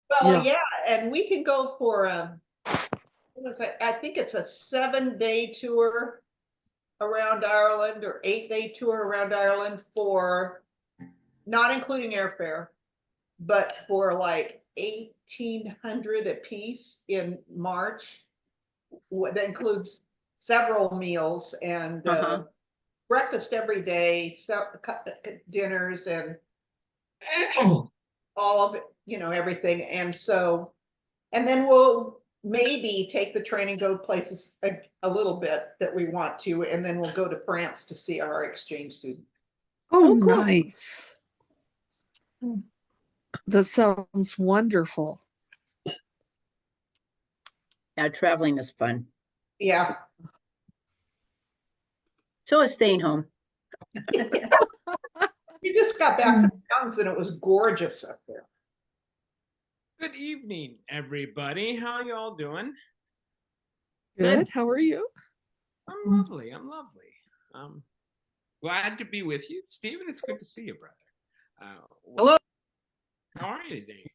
Well, Yeah. yeah, and we can go for what was it? I think it's a 7 day tour around Ireland or 8 day tour around Ireland for not including airfare, but for like 1,800 a piece in March. That includes several meals and Uh-huh. breakfast every day, so, dinners and all of it, everything. And so, and then we'll maybe take the train and go places a little bit that we want to, and then we'll go to France to see our exchange student. Oh, Oh, cool. nice. That sounds wonderful. Yeah, traveling is fun. Yeah. So is staying home. We just got back from the mountains and it was gorgeous up there. Good evening, everybody. How y'all doing? Good. How are you? I'm lovely. I'm lovely. Glad to be with you, Stephen. It's good to see you, brother. Hello. How are you today?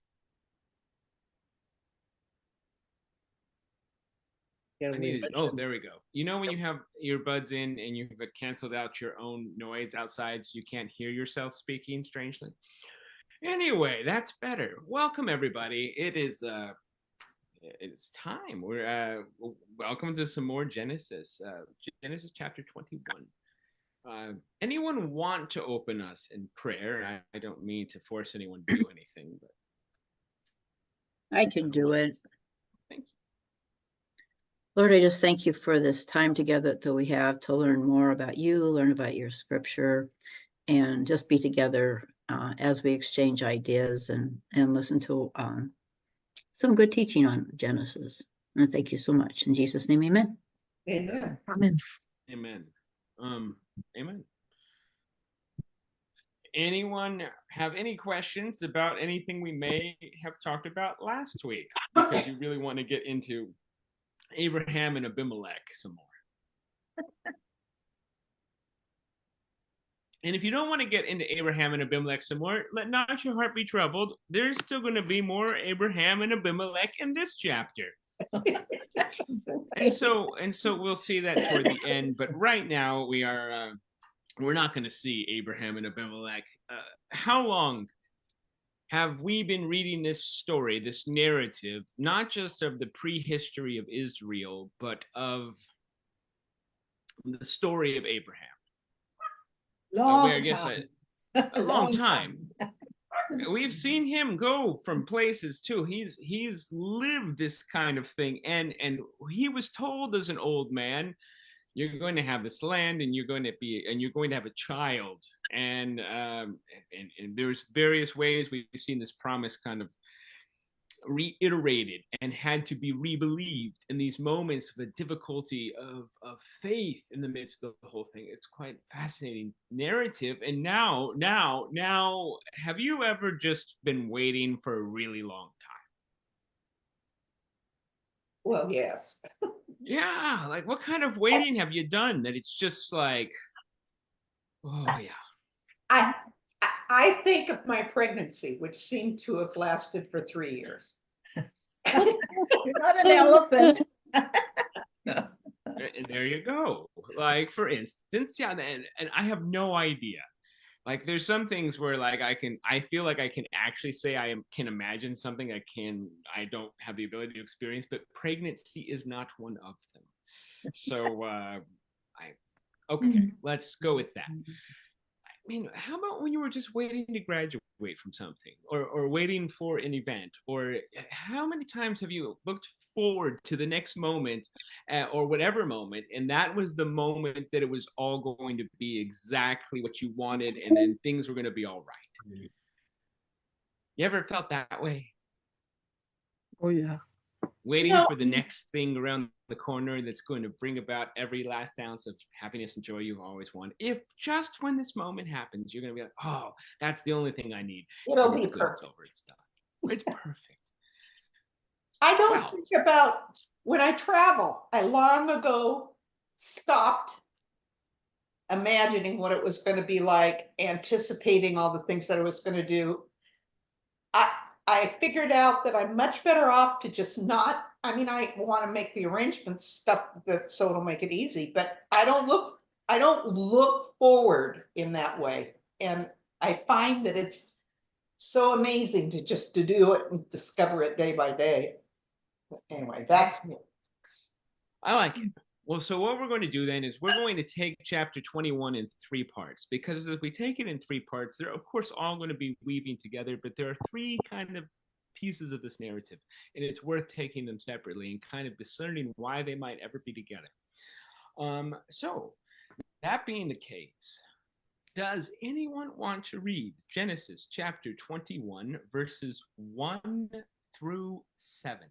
Oh, there we go. You know when you have earbuds in and you've canceled out your own noise outside, so you can't hear yourself speaking strangely? Anyway, that's better. Welcome, everybody. It's time. We're welcome to some more Genesis. Genesis chapter 21. Anyone want to open us in prayer? I don't mean to force anyone to do anything, but I can do it. thank you. Lord, I just thank you for this time together that we have to learn more about you, learn about your scripture, and just be together as we exchange ideas and listen to some good teaching on Genesis. And thank you so much. In Jesus' name, amen. Amen. Amen. Amen. Amen. Anyone have any questions about anything we may have talked about last week? Because you really want to get into Abraham and Abimelech some more. And if you don't want to get into Abraham and Abimelech some more, let not your heart be troubled. There's still going to be more Abraham and Abimelech in this chapter. and so we'll see that toward the end. But right now we're not going to see Abraham and Abimelech. How long have we been reading this story, this narrative, not just of the prehistory of Israel, but of the story of Abraham? A long time. We've seen him go from places too. He's lived this kind of thing, and he was told as an old man, you're going to have this land, and you're going to have a child, and there's various ways we've seen this promise kind of reiterated and had to be rebelieved in these moments of a difficulty of faith in the midst of the whole thing. It's quite fascinating narrative. And now, have you ever just been waiting for a really long time? Well, yes. Yeah, like what kind of waiting have you done that it's just like, oh yeah. I think of my pregnancy, which seemed to have lasted for 3 years. You're not an elephant. There you go. Like for instance, yeah, and I have no idea. Like there's some things where like I feel like I can actually say can imagine something I don't have the ability to experience, but pregnancy is not one of them. So okay, let's go with that. I mean, how about when you were just waiting to graduate from something, or waiting for an event, or how many times have you looked forward to the next moment, or whatever moment, and that was the moment that it was all going to be exactly what you wanted, and then things were going to be all right? You ever felt that way? Oh, yeah. Waiting for the next thing around the corner that's going to bring about every last ounce of happiness and joy you've always wanted. If just when this moment happens, you're going to be like, oh, that's the only thing I need. It'll be good. perfect. It's over. It's done. It's perfect. I don't think about when I travel. I long ago stopped imagining what it was going to be like, anticipating all the things that I was going to do. I figured out that I'm much better off to just not, I mean, I want to make the arrangements stuff that so it'll make it easy, but I don't look forward in that way. And I find that it's so amazing to do it and discover it day by day. Anyway, that's I like it. Well, so what we're going to do then is we're going to take chapter 21 in 3 parts, because if we take it in 3 parts, they're of course all going to be weaving together, but there are 3 kind of pieces of this narrative, and it's worth taking them separately and kind of discerning why they might ever be together. So that being the case, does anyone want to read Genesis chapter 21, verses 1 through 7?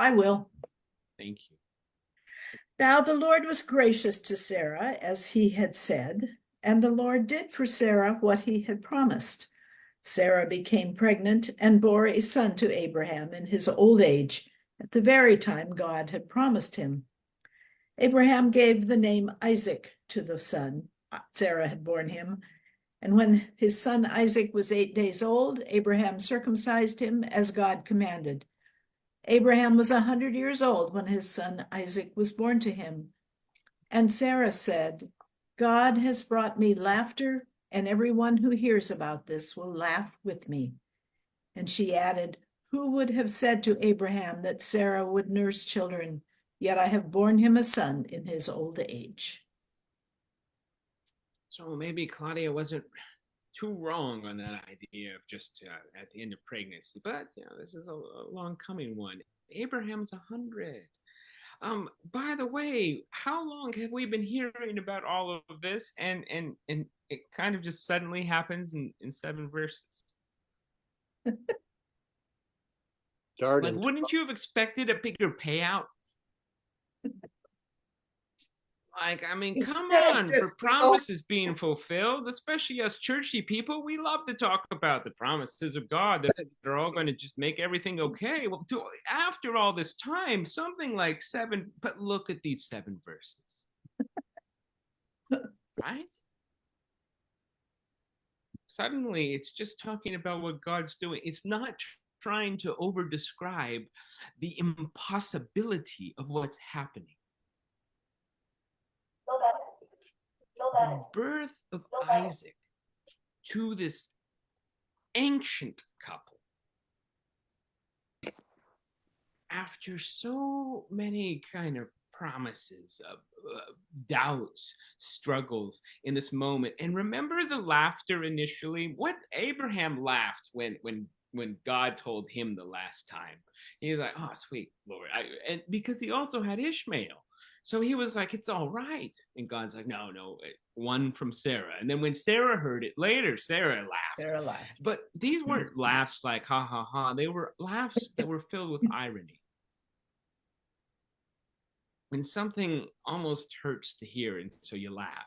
I will. Thank you. Now the Lord was gracious to Sarah, as he had said, and the Lord did for Sarah what he had promised. Sarah became pregnant and bore a son to Abraham in his old age, at the very time God had promised him. Abraham gave the name Isaac to the son Sarah had borne him, and when his son Isaac was 8 days old, Abraham circumcised him as God commanded. Abraham was 100 years old when his son Isaac was born to him. And Sarah said, God has brought me laughter, and everyone who hears about this will laugh with me. And she added, who would have said to Abraham that Sarah would nurse children? Yet I have borne him a son in his old age. So maybe Claudia wasn't too wrong on that idea of just at the end of pregnancy, but this is a long coming one. Abraham's 100. By the way, how long have we been hearing about all of this? And it kind of just suddenly happens in 7 verses. Like, wouldn't you have expected a bigger payout? Like, I mean, come on, for promises being fulfilled, especially us churchy people, we love to talk about the promises of God that they're all going to just make everything okay. Well, after all this time, something like 7, but look at these 7 verses. Right? Suddenly, it's just talking about what God's doing. It's not trying to over-describe the impossibility of what's happening. The birth of Isaac to this ancient couple, after so many kind of promises of doubts, struggles in this moment. And remember the laughter initially? What Abraham laughed when God told him the last time. He was like, oh, sweet Lord. And because he also had Ishmael. So he was like, it's all right. And God's like, no, one from Sarah. And then when Sarah heard it later, Sarah laughed. Sarah laughed. But these weren't laughs like, ha, ha, ha. They were laughs that were filled with irony. When something almost hurts to hear, and so you laugh.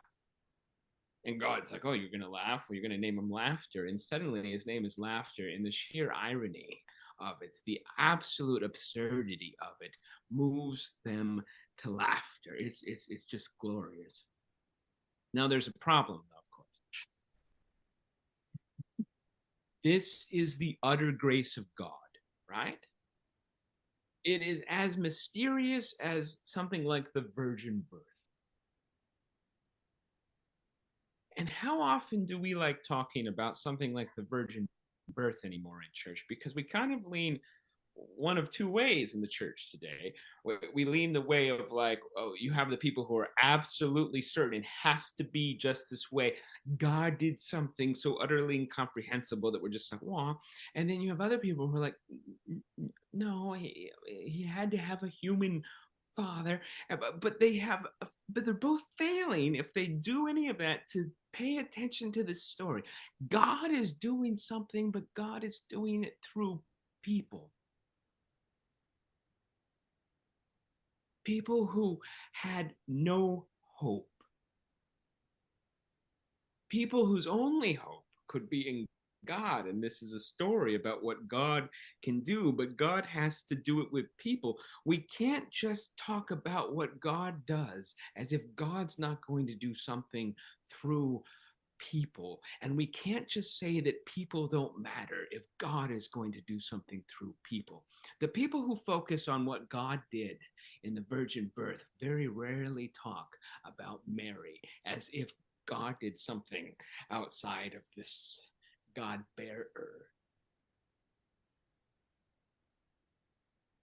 And God's like, oh, you're going to laugh? Well, you're going to name him Laughter. And suddenly his name is Laughter. And the sheer irony of it, the absolute absurdity of it, moves them to laughter. It's just glorious. Now there's a problem, though, of course. This is the utter grace of God, right? It is as mysterious as something like the virgin birth. And how often do we like talking about something like the virgin birth anymore in church? Because we kind of lean one of 2 ways in the church today. We lean the way of like, oh, you have the people who are absolutely certain it has to be just this way. God did something so utterly incomprehensible that we're just like, wow. And then you have other people who are like, no, he had to have a human father, but they're both failing if they do any of that to pay attention to this story. God is doing something, but God is doing it through people. People who had no hope. People whose only hope could be in God, and this is a story about what God can do, but God has to do it with people. We can't just talk about what God does as if God's not going to do something through people. And we can't just say that people don't matter if God is going to do something through people. The people who focus on what God did in the virgin birth very rarely talk about Mary as if God did something outside of this God bearer.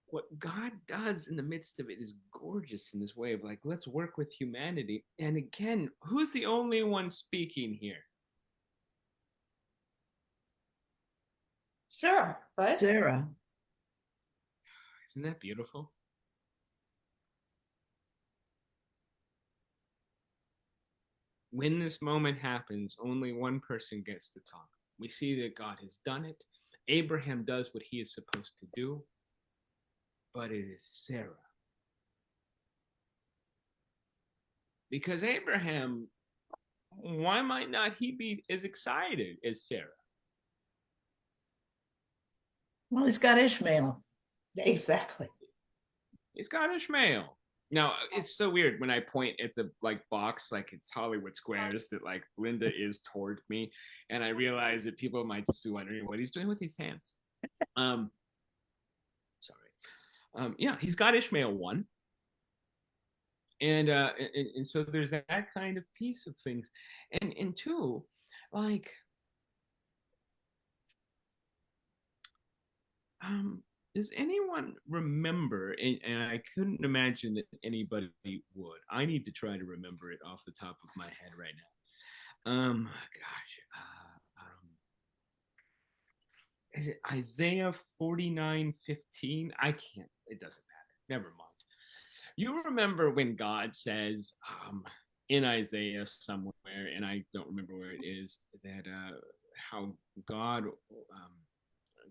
What God does in the midst of it is gorgeous in this way of like, let's work with humanity. And again, who's the only one speaking here? Sarah, right? Sarah. Isn't that beautiful? When this moment happens, only one person gets to talk. We see that God has done it. Abraham does what he is supposed to do, but it is Sarah. Because Abraham, why might not he be as excited as Sarah? Well, he's got Ishmael. Exactly. He's got Ishmael. Now it's so weird when I point at the like box, like it's Hollywood Squares, that like Linda is toward me, and I realize that people might just be wondering what he's doing with his hands. Sorry. Yeah, he's got Ishmael one, and so there's that kind of piece of things, and two, like, does anyone remember, and I couldn't imagine that anybody would. I need to try to remember it off the top of my head right now. Is it Isaiah 49:15? I can't, it doesn't matter. Never mind. You remember when God says, in Isaiah somewhere, and I don't remember where it is, that how God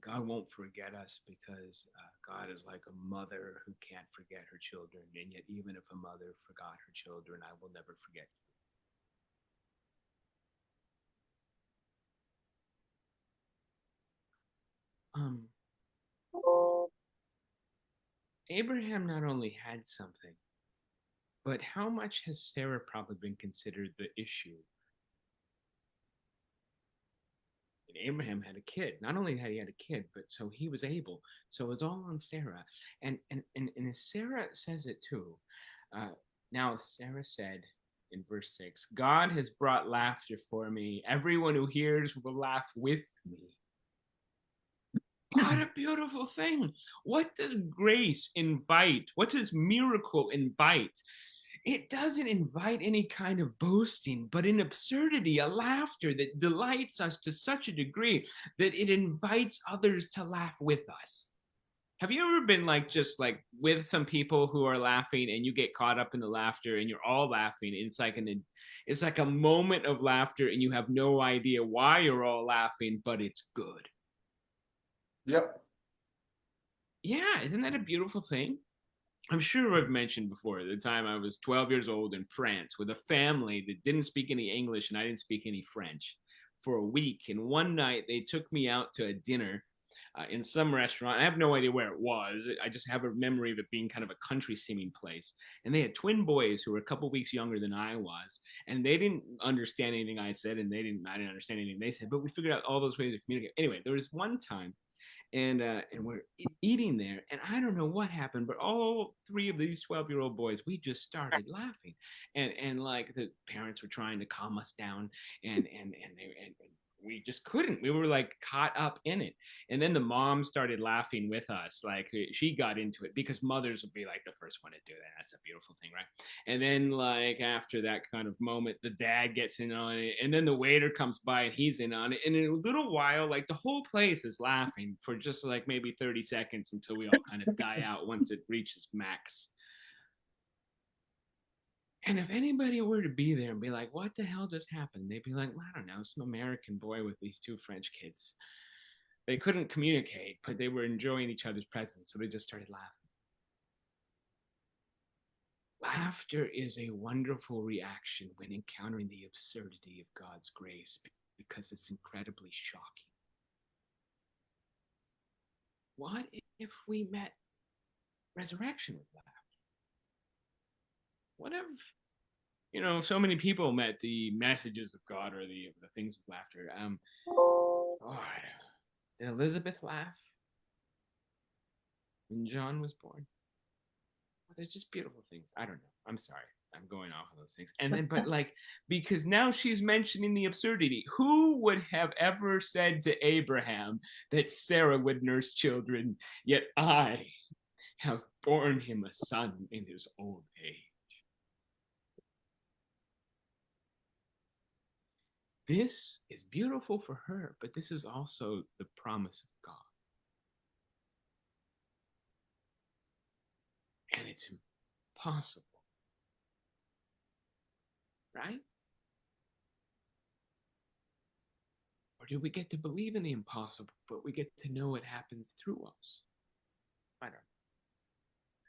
God won't forget us because God is like a mother who can't forget her children, and yet even if a mother forgot her children, I will never forget you. Abraham not only had something, but how much has Sarah probably been considered the issue? And Abraham had a kid. Not only had he had a kid, but so he was able. So it was all on Sarah. And Sarah says it too. Now Sarah said in verse 6, God has brought laughter for me. Everyone who hears will laugh with me. What a beautiful thing. What does grace invite? What does miracle invite? It doesn't invite any kind of boasting, but an absurdity, a laughter that delights us to such a degree that it invites others to laugh with us. Have you ever been like just like with some people who are laughing and you get caught up in the laughter and you're all laughing? It's like a moment of laughter and you have no idea why you're all laughing, but it's good. Yep. Yeah, isn't that a beautiful thing? I'm sure I've mentioned before the time I was 12 years old in France with a family that didn't speak any English and I didn't speak any French for a week. And one night they took me out to a dinner in some restaurant. I have no idea where it was. I just have a memory of it being kind of a country seeming place. And they had twin boys who were a couple weeks younger than I was. And they didn't understand anything I said, and I didn't understand anything they said, but we figured out all those ways to communicate. Anyway, there was one time and we're eating there, and I don't know what happened, but all three of these 12-year-old boys, we just started laughing, and like the parents were trying to calm us down, and we just couldn't. We were like caught up in it. And then the mom started laughing with us. Like she got into it because mothers would be like the first one to do that. That's a beautiful thing, right? And then like after that kind of moment, the dad gets in on it. And then the waiter comes by and he's in on it. And in a little while, like the whole place is laughing for just like maybe 30 seconds until we all kind of die out once it reaches max. And if anybody were to be there and be like, what the hell just happened? They'd be like, well, I don't know, some American boy with these two French kids. They couldn't communicate, but they were enjoying each other's presence. So they just started laughing. Laughter is a wonderful reaction when encountering the absurdity of God's grace because it's incredibly shocking. what if we met resurrection with laughter? What if, so many people met the messages of God or the things of laughter? Oh, did Elizabeth laugh when John was born? Well, there's just beautiful things. I don't know. I'm sorry. I'm going off of those things. And then, but like, because now she's mentioning the absurdity. Who would have ever said to Abraham that Sarah would nurse children, yet I have borne him a son in his old age? This is beautiful for her, but this is also the promise of God. And it's impossible. Right? Or do we get to believe in the impossible, but we get to know it happens through us? I don't know.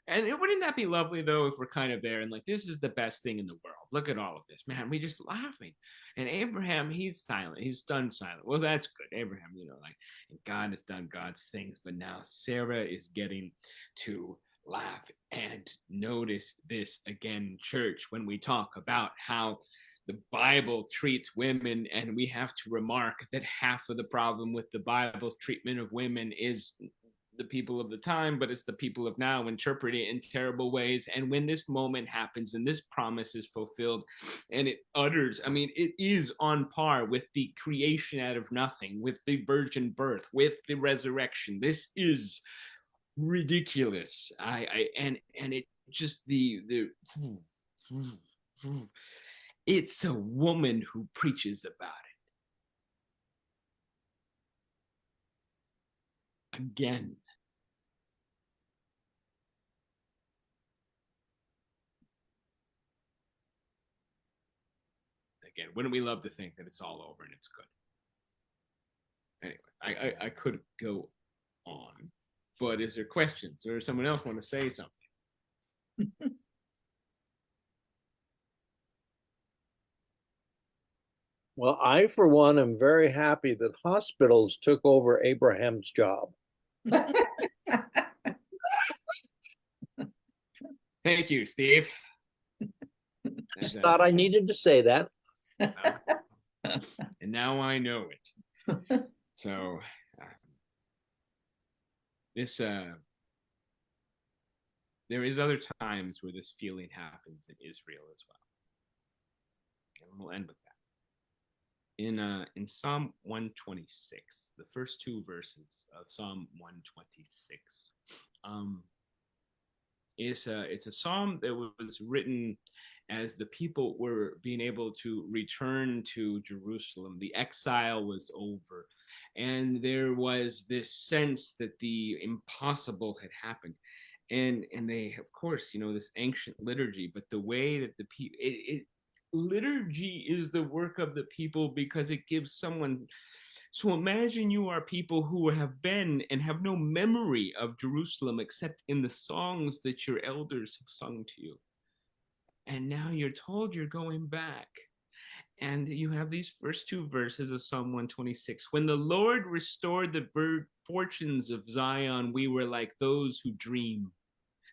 And wouldn't that be lovely, though, if we're kind of there and like, this is the best thing in the world. Look at all of this. Man, we just laughing. And Abraham, he's silent. He's done silent. Well, that's good. Abraham, like, God has done God's things, but now Sarah is getting to laugh. And notice this again, church, when we talk about how the Bible treats women, and we have to remark that half of the problem with the Bible's treatment of women is the people of the time, but it's the people of now interpreting it in terrible ways. And when this moment happens and this promise is fulfilled and it utters, it is on par with the creation out of nothing, with the virgin birth, with the resurrection. This is ridiculous. And it just it's a woman who preaches about it. Again. Again, wouldn't we love to think that it's all over and it's good? Anyway, I could go on, but is there questions or someone else want to say something? Well, I, for one, am very happy that hospitals took over Abraham's job. Thank you, Steve. Just thought I needed to say that. And now I know it. So there is other times where this feeling happens in Israel as well. And we'll end with that. In Psalm 126, the first two verses of Psalm 126, it's a psalm that was written as the people were being able to return to Jerusalem. The exile was over, and there was this sense that the impossible had happened. And they, of course, this ancient liturgy, but the way that the people, liturgy is the work of the people because it gives someone. So imagine you are people who have been and have no memory of Jerusalem except in the songs that your elders have sung to you. And now you're told you're going back. And you have these first two verses of Psalm 126. When the Lord restored the fortunes of Zion, we were like those who dream.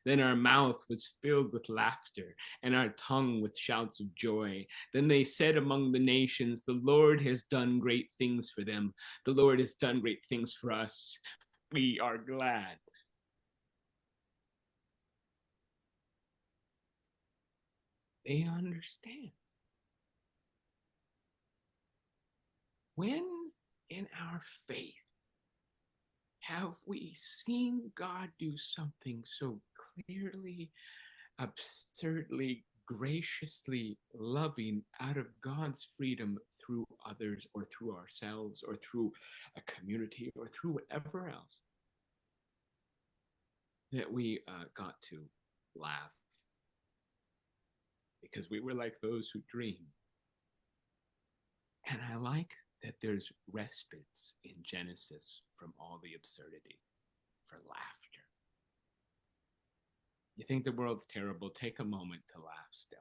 Then our mouth was filled with laughter and our tongue with shouts of joy. Then they said among the nations, the Lord has done great things for them. The Lord has done great things for us. We are glad. They understand. When in our faith have we seen God do something so clearly, absurdly, graciously loving out of God's freedom through others or through ourselves or through a community or through whatever else, that we got to laugh because we were like those who dream. And I like that there's respites in Genesis from all the absurdity for laughter. You think the world's terrible, take a moment to laugh still.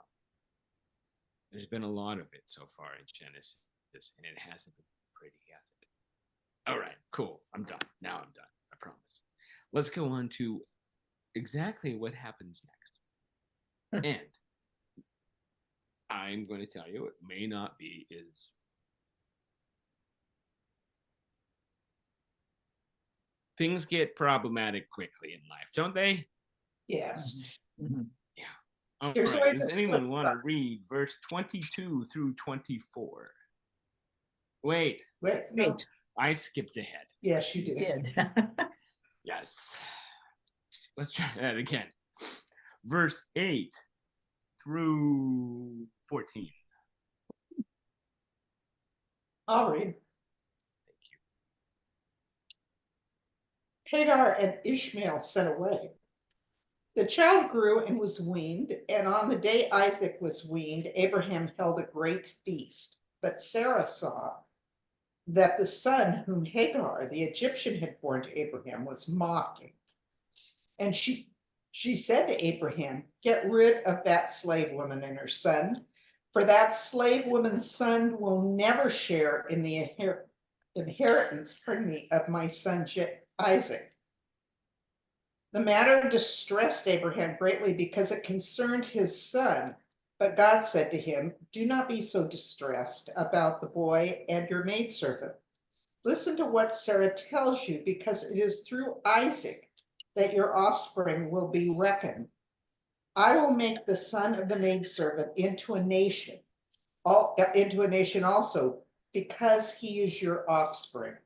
There's been a lot of it so far in Genesis, and it hasn't been pretty, has it? All right, cool. I'm done. Now I'm done. I promise. let's go on to exactly what happens next. And I'm going to tell you, it may not be as things get problematic quickly in life, don't they? Yes. Mhm. All Here's right. where Does the- anyone want to read verse 22 through 24? Wait, Wait, no. Great, I skipped ahead. Yes, you did. did. Yes. Let's try that again. Verse 8 through 14. I'll read. Hagar and Ishmael sent away. The child grew and was weaned, and on the day Isaac was weaned, Abraham held a great feast. But Sarah saw that the son whom Hagar, the Egyptian, had borne to Abraham was mocking. And she said to Abraham, "Get rid of that slave woman and her son, for that slave woman's son will never share in the inheritance, of my son Isaac." The matter distressed Abraham greatly because it concerned his son. But God said to him, "Do not be so distressed about the boy and your maidservant. Listen to what Sarah tells you, because it is through Isaac that your offspring will be reckoned. I will make the son of the maidservant into a nation also, because he is your offspring."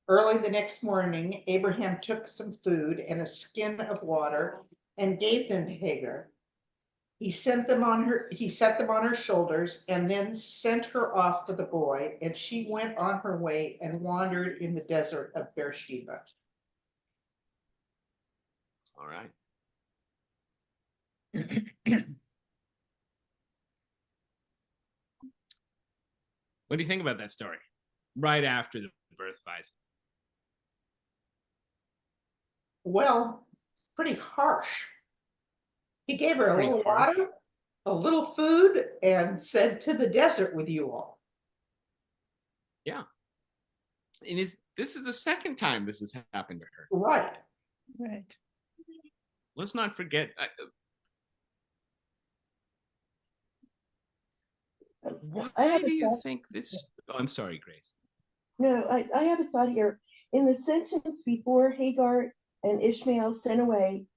Early the next morning, Abraham took some food and a skin of water and gave them to Hagar. He set them on her shoulders and then sent her off with the boy, and she went on her way and wandered in the desert of Beersheba. All right. What do you think about that story? Right after the birth of Isaac. Well, pretty harsh. He gave her a Pretty little harsh. water, a little food, and said, "To the desert with you all." Yeah. And this is the second time this has happened to her. Right. Right. Let's not forget. Why I have do a you thought. think this? Oh, I'm sorry, Grace. No, I have a thought here. In the sentence before Hagar and Ishmael sent away,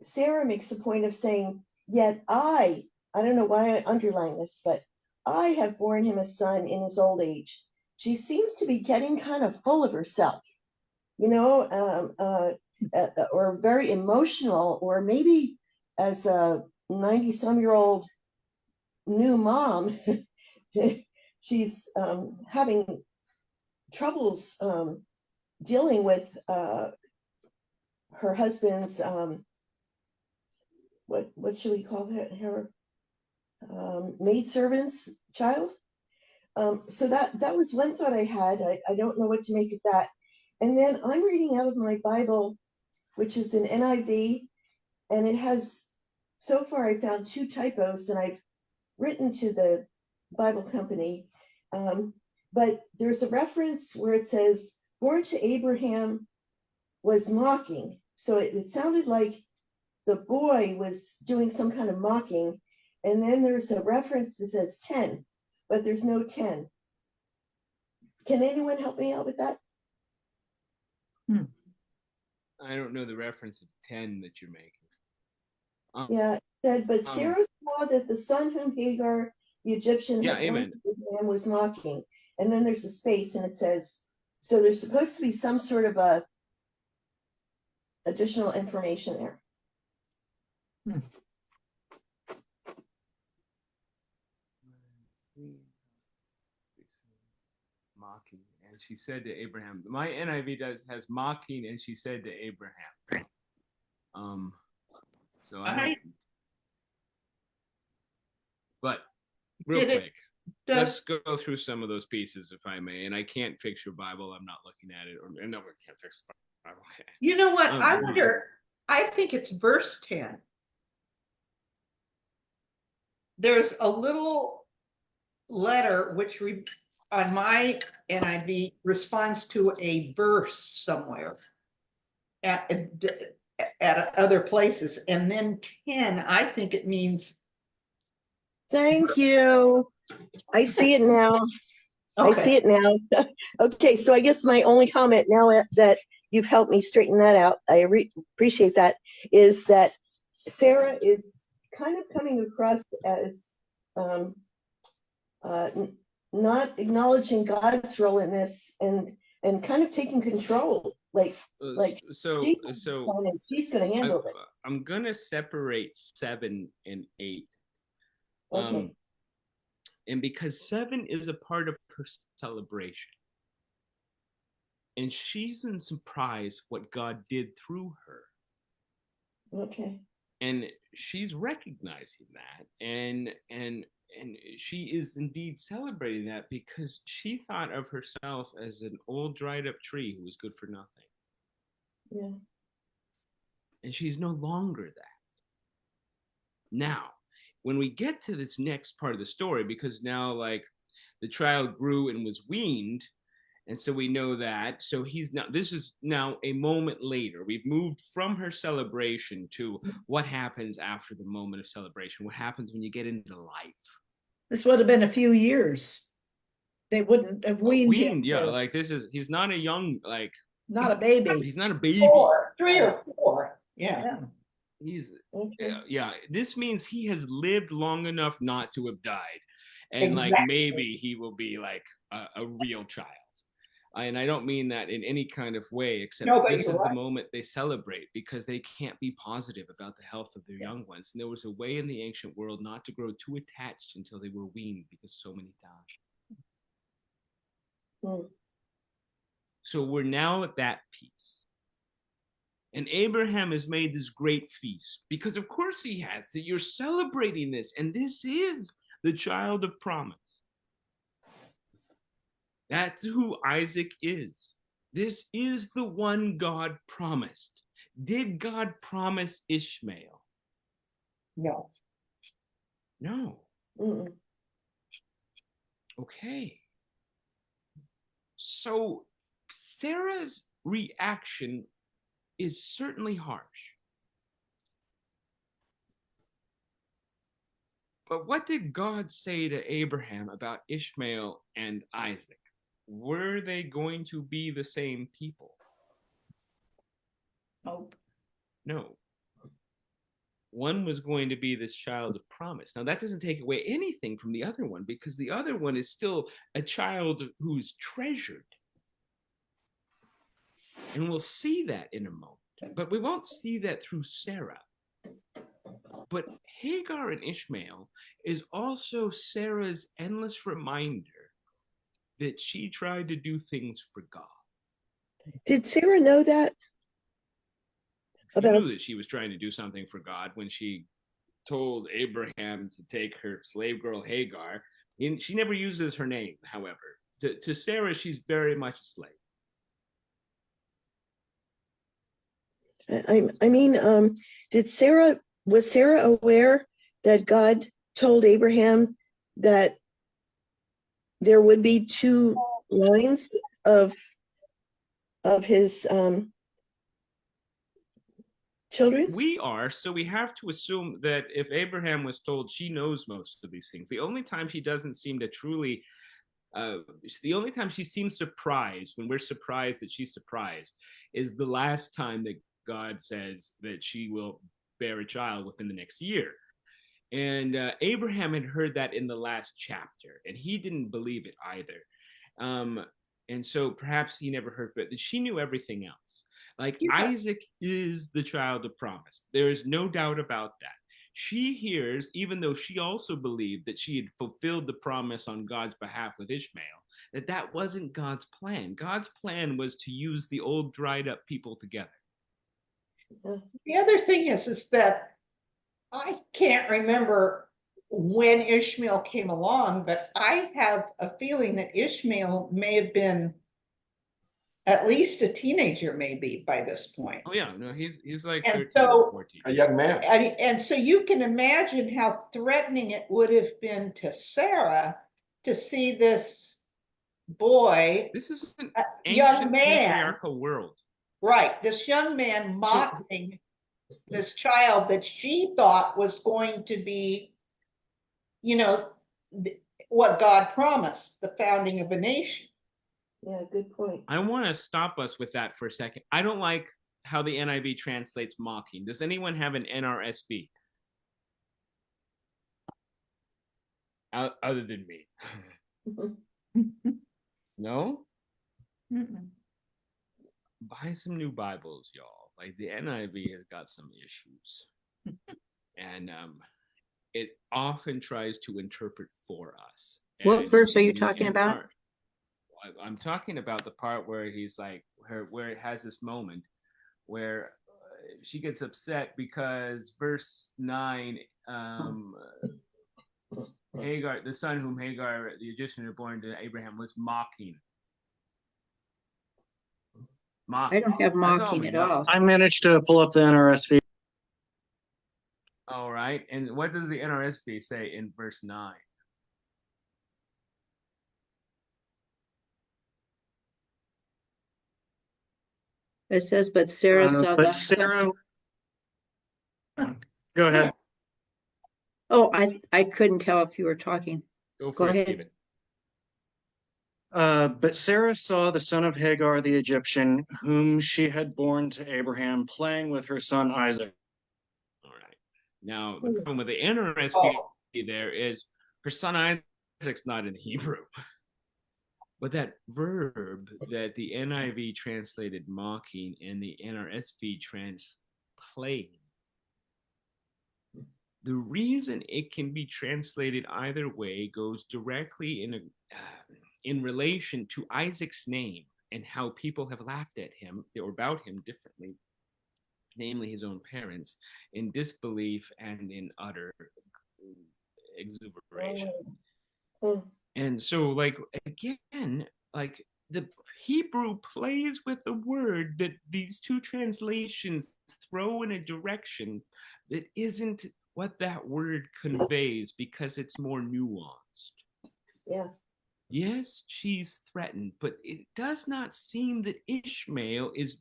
Sarah makes a point of saying, "Yet I don't know why I underline this, but I have borne him a son in his old age." She seems to be getting kind of full of herself, or very emotional, or maybe as a 90-some-year-old new mom, she's having troubles dealing with her husband's what should we call her maidservant's child. So that was one thought I had. I don't know what to make of that. And then I'm reading out of my Bible, which is an NIV, and it has, so far I found 2 typos, and I've written to the Bible company. But there's a reference where it says, "Born to Abraham was mocking." So it sounded like the boy was doing some kind of mocking. And then there's a reference that says 10, but there's no 10. Can anyone help me out with that? I don't know the reference of 10 that you're making. Yeah, it said, "But Sarah saw that the son whom Hagar, the Egyptian, Yeah, had born amen. to Abraham was mocking." And then there's a space and it says, so there's supposed to be some sort of a additional information there. Mocking, and she said to Abraham. My NIV has mocking, and she said to Abraham. So but real Did it- quick, let's go through some of those pieces, if I may. And I can't fix your Bible. I'm not looking at it. Or no, we can't fix the Bible. You know what? I Um, wonder, I think it's verse 10. There's a little letter which on my NIV responds to a verse somewhere. at other places. And then 10, I think it means. Thank you. I see it now. I see it now. Okay, so I guess my only comment now that you've helped me straighten that out, I appreciate that, is that Sarah is kind of coming across as not acknowledging God's role in this and kind of taking control. Like so she's going to handle it. I'm gonna separate 7 and 8. Okay. And because 7 is a part of her celebration, and she's in surprise what God did through her, Okay. and she's recognizing that, and she is indeed celebrating that because she thought of herself as an old dried up tree who was good for nothing. Yeah. And she's no longer that. Now, when we get to this next part of the story, because now like the child grew and was weaned, and so we know that, so he's now, this is now a moment later. We've moved from her celebration to what happens after the moment of celebration. What happens when you get into life? This would have been a few years. They wouldn't have weaned him. Yeah, like he's not a young, like, not a baby. He's not a baby. 3 or 4. Yeah. He's Okay. yeah. This means he has lived long enough not to have died, and Exactly. like maybe he will be like a real child. And I don't mean that in any kind of way, except this is the moment they celebrate because they can't be positive about the health of their young ones. And there was a way in the ancient world not to grow too attached until they were weaned because so many died. Hmm. So we're now at that piece. And Abraham has made this great feast because of course he has. So you're celebrating this, and this is the child of promise. That's who Isaac is. This is the one God promised. Did God promise Ishmael? No. No. Mm-mm. Okay. So Sarah's reaction is certainly harsh. But what did God say to Abraham about Ishmael and Isaac? Were they going to be the same people? Nope. No. One was going to be this child of promise. Now, that doesn't take away anything from the other one because the other one is still a child who's treasured. And we'll see that in a moment. But we won't see that through Sarah. But Hagar and Ishmael is also Sarah's endless reminder that she tried to do things for God. Did Sarah know that? She knew that she was trying to do something for God when she told Abraham to take her slave girl Hagar. And she never uses her name, however. To Sarah, she's very much a slave. I mean, was Sarah aware that God told Abraham that there would be 2 lines of his children? We are, so we have to assume that if Abraham was told, she knows most of these things. The only time she doesn't seem to truly, the only time she seems surprised, when we're surprised that she's surprised, is the last time that God says that she will bear a child within the next year. And Abraham had heard that in the last chapter, and he didn't believe it either. And so perhaps he never heard, but she knew everything else. Like Isaac is the child of promise. There is no doubt about that. She hears, even though she also believed that she had fulfilled the promise on God's behalf with Ishmael, that wasn't God's plan. God's plan was to use the old dried up people together. The other thing is that I can't remember when Ishmael came along, but I have a feeling that Ishmael may have been at least a teenager, maybe by this point. Oh yeah, no, he's like And 13 or so- 14. A young man. And so you can imagine how threatening it would have been to Sarah to see this boy, This is an young ancient man. patriarchal world. Right, this young man mocking this child that she thought was going to be, you know, what God promised, the founding of a nation. Yeah, good point. I want to stop us with that for a second. I don't like how the NIV translates mocking. Does anyone have an NRSV? Other than me. No? Mm-mm. Buy some new Bibles, y'all. Like the NIV has got some issues. And it often tries to interpret for us. What And verse are you in talking about? I'm talking about the part where he's like, where it has this moment where she gets upset because verse 9, Hagar, the son whom Hagar, the Egyptian, had born to Abraham, was mocking. I don't have That's all mocking we at know. all. I managed to pull up the NRSV. All right. And what does the NRSV say in verse 9? It says, but Sarah saw But the. Sarah, go ahead. Oh, I couldn't tell if you were talking. Go Go for it, ahead. Stephen. But Sarah saw the son of Hagar the Egyptian, whom she had borne to Abraham, playing with her son Isaac. All right. Now, the problem with the NRSV there is her son Isaac's not in Hebrew. But that verb that the NIV translated mocking and the NRSV playing, the reason it can be translated either way goes directly in relation to Isaac's name and how people have laughed at him or about him differently, namely his own parents, in disbelief and in utter exuberation. Mm. And so, like, again, like the Hebrew plays with the word that these two translations throw in a direction that isn't what that word conveys because it's more nuanced. Yeah. Yes, she's threatened, but it does not seem that Ishmael is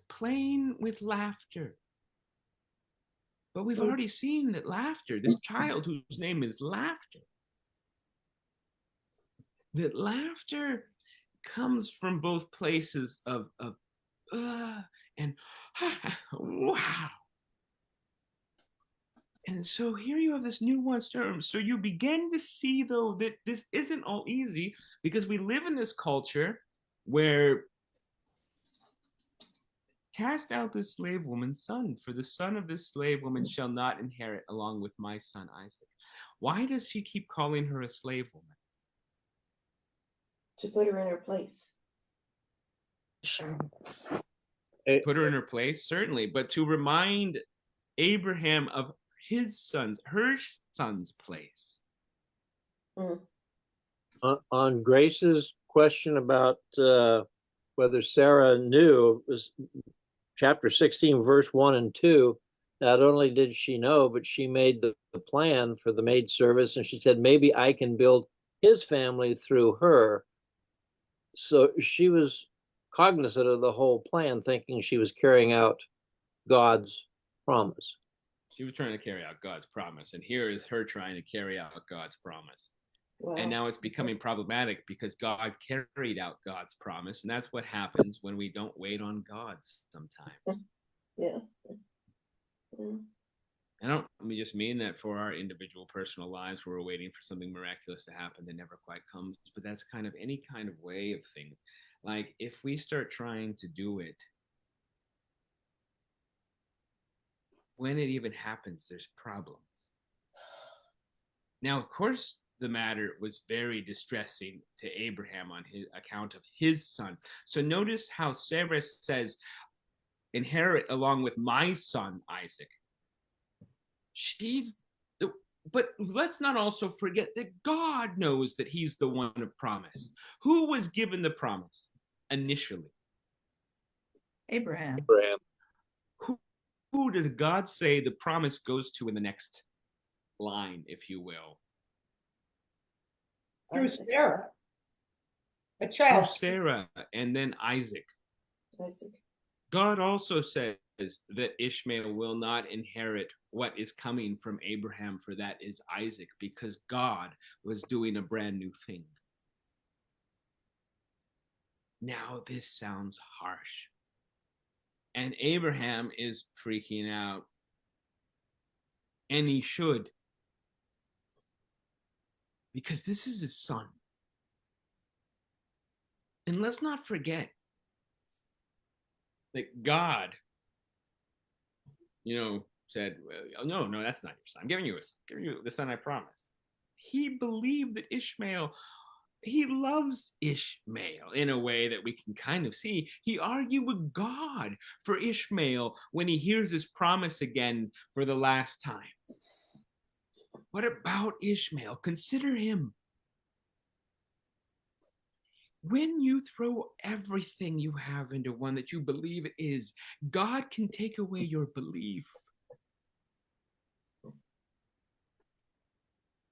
playing with laughter. But we've already seen that laughter, this child whose name is Laughter, that laughter comes from both places of and wow. And so here you have this nuanced term. So you begin to see, though, that this isn't all easy because we live in this culture where cast out this slave woman's son, for the son of this slave woman shall not inherit along with my son Isaac. Why does she keep calling her a slave woman? To put her in her place. Put her in her place, certainly, but to remind Abraham of her son's place. On Grace's question about whether Sarah knew, it was chapter 16, verse 1 and 2. Not only did she know, but she made the plan for the maid service, and she said, maybe I can build his family through her. So she was cognizant of the whole plan, thinking she was carrying out God's promise. She was trying to carry out God's promise, and here is her trying to carry out God's promise. Wow. And now it's becoming problematic because God carried out God's promise, and that's what happens when we don't wait on God sometimes. Yeah. Yeah. I don't just mean that for our individual personal lives where we're waiting for something miraculous to happen that never quite comes, but that's kind of any kind of way of things. Like if we start trying to do it, when it even happens, there's problems. Now, of course, the matter was very distressing to Abraham on his account of his son. So notice how Sarah says, inherit along with my son, Isaac. But let's not also forget that God knows that he's the one of promise. Who was given the promise initially? Abraham. Abraham. Who does God say the promise goes to in the next line, if you will? Through Isaac. Sarah. A Through child. Sarah and then Isaac. Isaac. God also says that Ishmael will not inherit what is coming from Abraham, for that is Isaac, because God was doing a brand new thing. Now, this sounds harsh. And Abraham is freaking out. And he should. Because this is his son. And let's not forget that God, said, well, no, that's not your son. I'm giving you the son I promised. He believed that he loves Ishmael in a way that we can kind of see. He argued with God for Ishmael when he hears his promise again for the last time. What about Ishmael? Consider him. When you throw everything you have into one that you believe it is, God can take away your belief.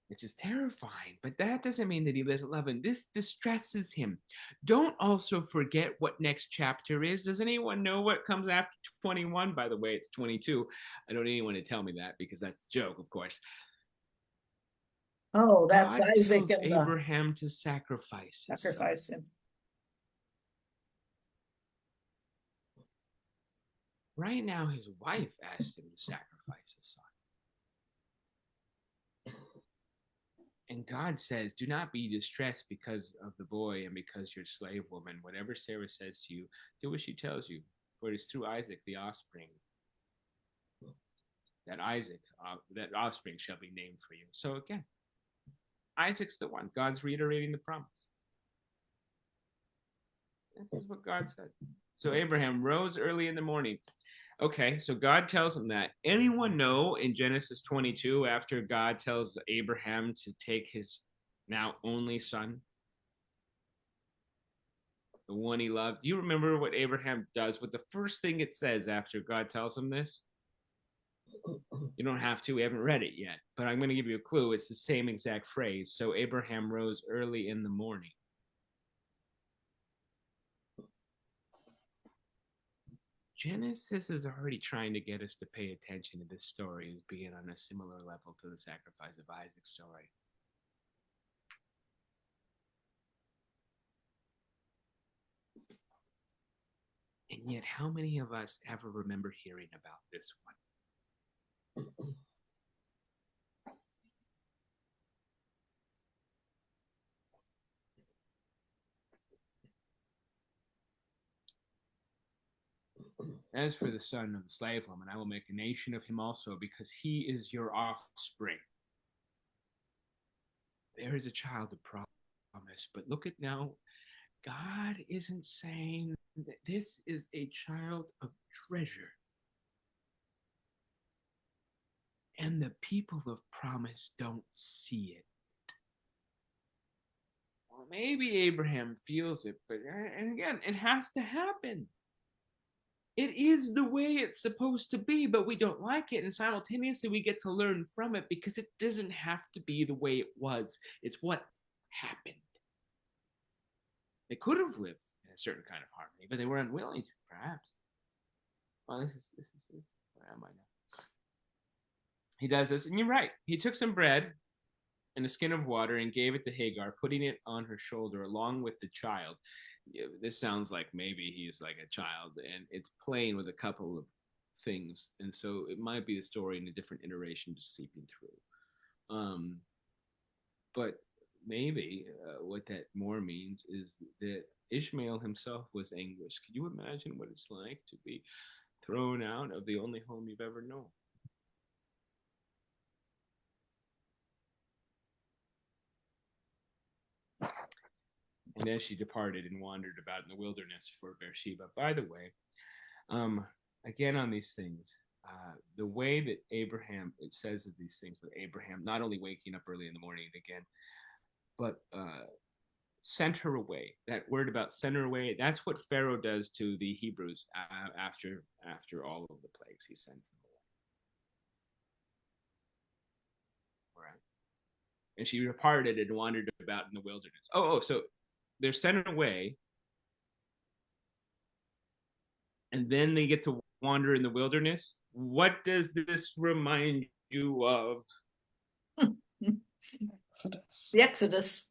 Which is terrifying, but that doesn't mean that he lives loving. This distresses him. Don't also forget what next chapter is. Does anyone know what comes after 21? By the way, it's 22. I don't need anyone to tell me that because that's a joke, of course. Oh, that's God Isaac tells and the Abraham to sacrifice his son. sacrifice him. Right now, his wife asked him to sacrifice his son. And God says, do not be distressed because of the boy and because your slave woman. Whatever Sarah says to you, do what she tells you. For it is through Isaac, the offspring, that offspring shall be named for you. So again, Isaac's the one. God's reiterating the promise. This is what God said. So Abraham rose early in the morning. Okay, so God tells him that. Anyone know in Genesis 22, after God tells Abraham to take his now only son, the one he loved? Do you remember what Abraham does? What the first thing it says after God tells him this? You don't have to. We haven't read it yet. But I'm going to give you a clue. It's the same exact phrase. So Abraham rose early in the morning. Genesis is already trying to get us to pay attention to this story as being on a similar level to the sacrifice of Isaac's story. And yet, how many of us ever remember hearing about this one? As for the son of the slave woman, I will make a nation of him also, because he is your offspring. There is a child of promise, but look at now, God isn't saying that this is a child of treasure. And the people of promise don't see it. Well, maybe Abraham feels it, but and again, it has to happen. It is the way it's supposed to be, but we don't like it. And simultaneously, we get to learn from it because it doesn't have to be the way it was. It's what happened. They could have lived in a certain kind of harmony, but they were unwilling to, perhaps. Well, this is where am I now? He does this, and you're right. He took some bread and a skin of water and gave it to Hagar, putting it on her shoulder along with the child. This sounds like maybe he's like a child, and it's playing with a couple of things, and so it might be a story in a different iteration just seeping through. But maybe what that more means is that Ishmael himself was anguished. Could you imagine what it's like to be thrown out of the only home you've ever known? And as she departed and wandered about in the wilderness for Beersheba. By the way, again on these things, the way that Abraham, it says of these things with Abraham, not only waking up early in the morning again, but sent her away. That word about sent her away, that's what Pharaoh does to the Hebrews after all of the plagues. He sends them away. All right. And she departed and wandered about in the wilderness. So they're sent away. and then they get to wander in the wilderness. What does this remind you of? Exodus. The Exodus.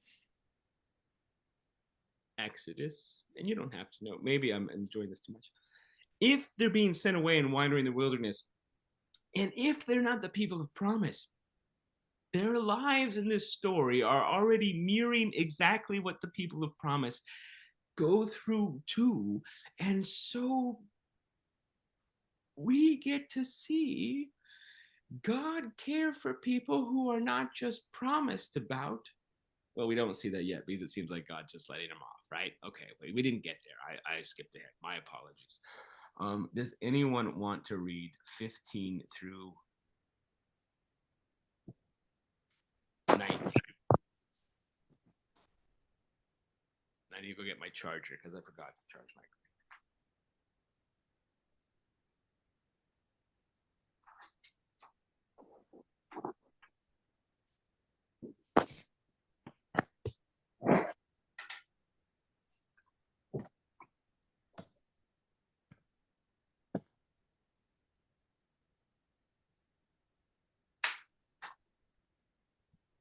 Exodus. And you don't have to know. Maybe I'm enjoying this too much. If they're being sent away and wandering the wilderness, and if they're not the people of promise, their lives in this story are already mirroring exactly what the people of promise go through too. And so we get to see God care for people who are not just promised about. Well, we don't see that yet because it seems like God's just letting them off, right? Okay, wait, we didn't get there. I skipped ahead. My apologies. Does anyone want to read 15 through 19? I need to go get my charger because I forgot to charge my.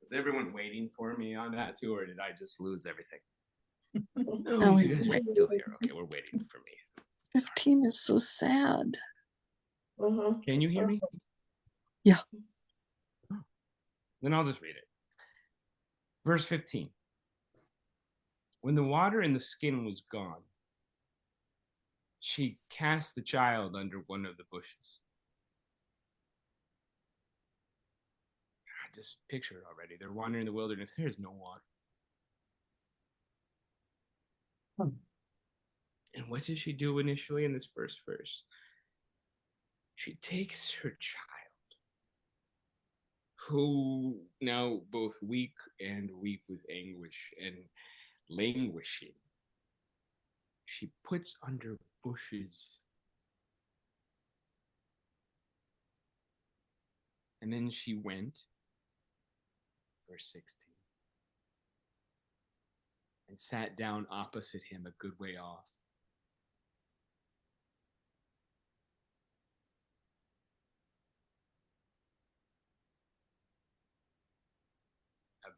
Is everyone waiting for me on that too, or did I just lose everything? No, you guys are still here. Okay, we're waiting for me. 15 is so sad. Uh-huh. Can you hear me? Yeah. Oh. Then I'll just read it. Verse 15. When the water in the skin was gone, she cast the child under one of the bushes. I just picture it already. They're wandering in the wilderness. There's no water. And what does she do initially in this first verse? She takes her child, who now both weak and weep with anguish and languishing. She puts under bushes. And then she went, verse 16, and sat down opposite him a good way off.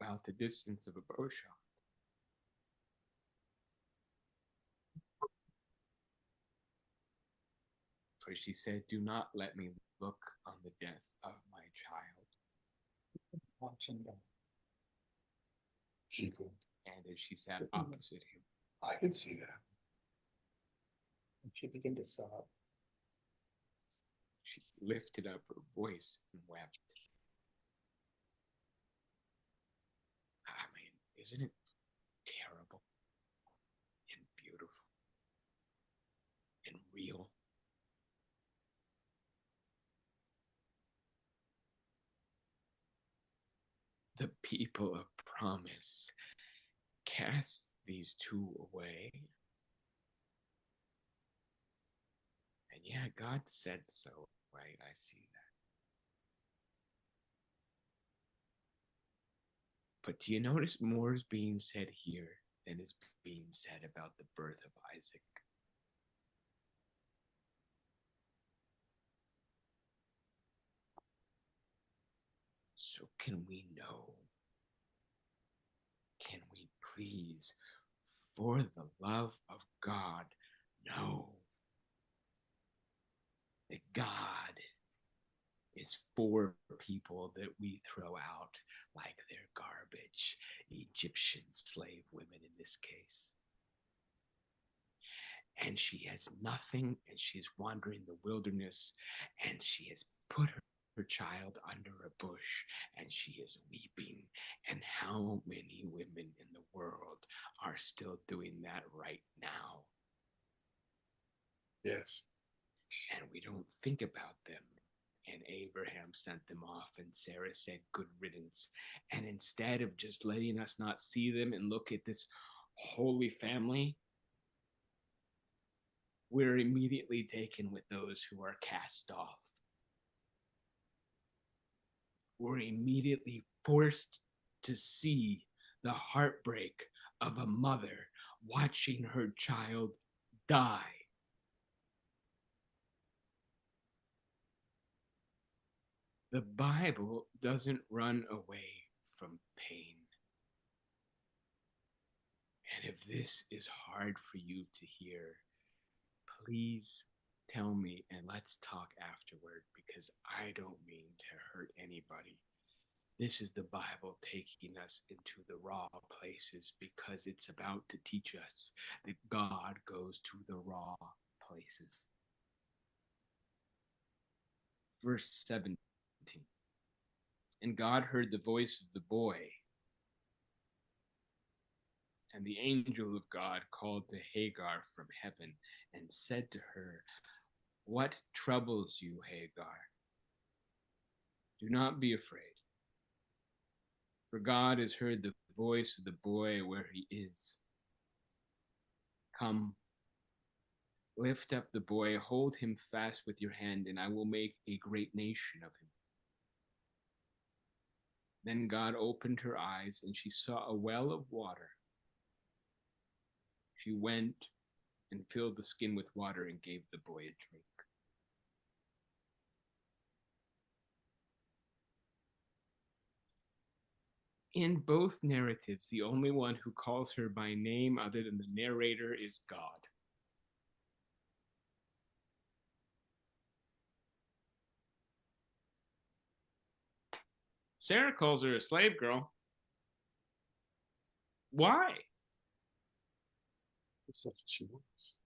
About the distance of a bow shot. For she said, do not let me look on the death of my child. Watching them. She could. And as she sat opposite him, I could see that. And she began to sob. she lifted up her voice and wept. I mean, isn't it terrible and beautiful and real? The people of promise cast these two away. And yeah, God said so, right? I see that. But do you notice more is being said here than is being said about the birth of Isaac? So can we know? Can we please, for the love of God, know that God is for people that we throw out like they're garbage, Egyptian slave women in this case. And she has nothing, and she's wandering the wilderness, and she has put her child under a bush, and she is weeping. And how many women in the world are still doing that right now? Yes. And we don't think about them. And Abraham sent them off, and Sarah said, good riddance. And instead of just letting us not see them and look at this holy family, we're immediately taken with those who are cast off. We're immediately forced to see the heartbreak of a mother watching her child die. The Bible doesn't run away from pain. And if this is hard for you to hear, please tell me and let's talk afterward, because I don't mean to hurt anybody. This is the Bible taking us into the raw places, because it's about to teach us that God goes to the raw places. Verse 17. And God heard the voice of the boy, and the angel of God called to Hagar from heaven and said to her, "What troubles you, Hagar? Do not be afraid, for God has heard the voice of the boy where he is. Come, lift up the boy, hold him fast with your hand, and I will make a great nation of him." Then God opened her eyes, and she saw a well of water. She went and filled the skin with water and gave the boy a drink. In both narratives, the only one who calls her by name other than the narrator is God. Sarah calls her a slave girl. Why? That's what she wants.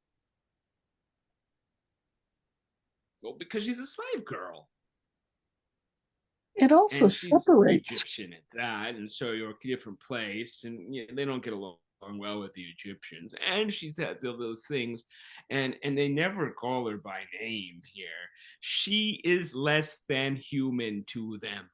Well, because she's a slave girl. It also And she's separates. Egyptian at that, and so you're a different place, and they don't get along well with the Egyptians. And she's had those things, and they never call her by name here. She is less than human to them.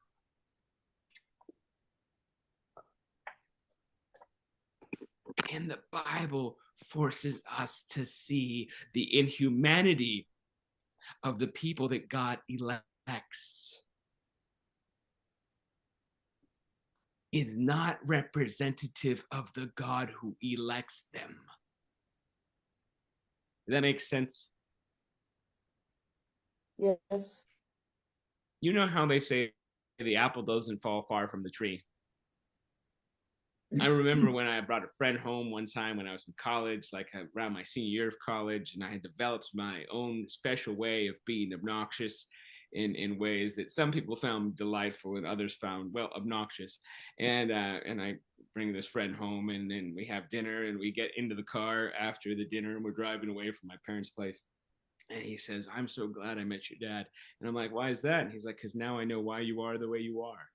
And the Bible forces us to see the inhumanity of the people that God elects. Is not representative of the God who elects them. Does that make sense? Yes. You know how they say the apple doesn't fall far from the tree. I remember when I brought a friend home one time when I was in college, like around my senior year of college, and I had developed my own special way of being obnoxious in ways that some people found delightful and others found, well, obnoxious. And I bring this friend home, and then we have dinner, and we get into the car after the dinner, and we're driving away from my parents' place. And he says, "I'm so glad I met your dad." And I'm like, "Why is that?" And he's like, "Because now I know why you are the way you are."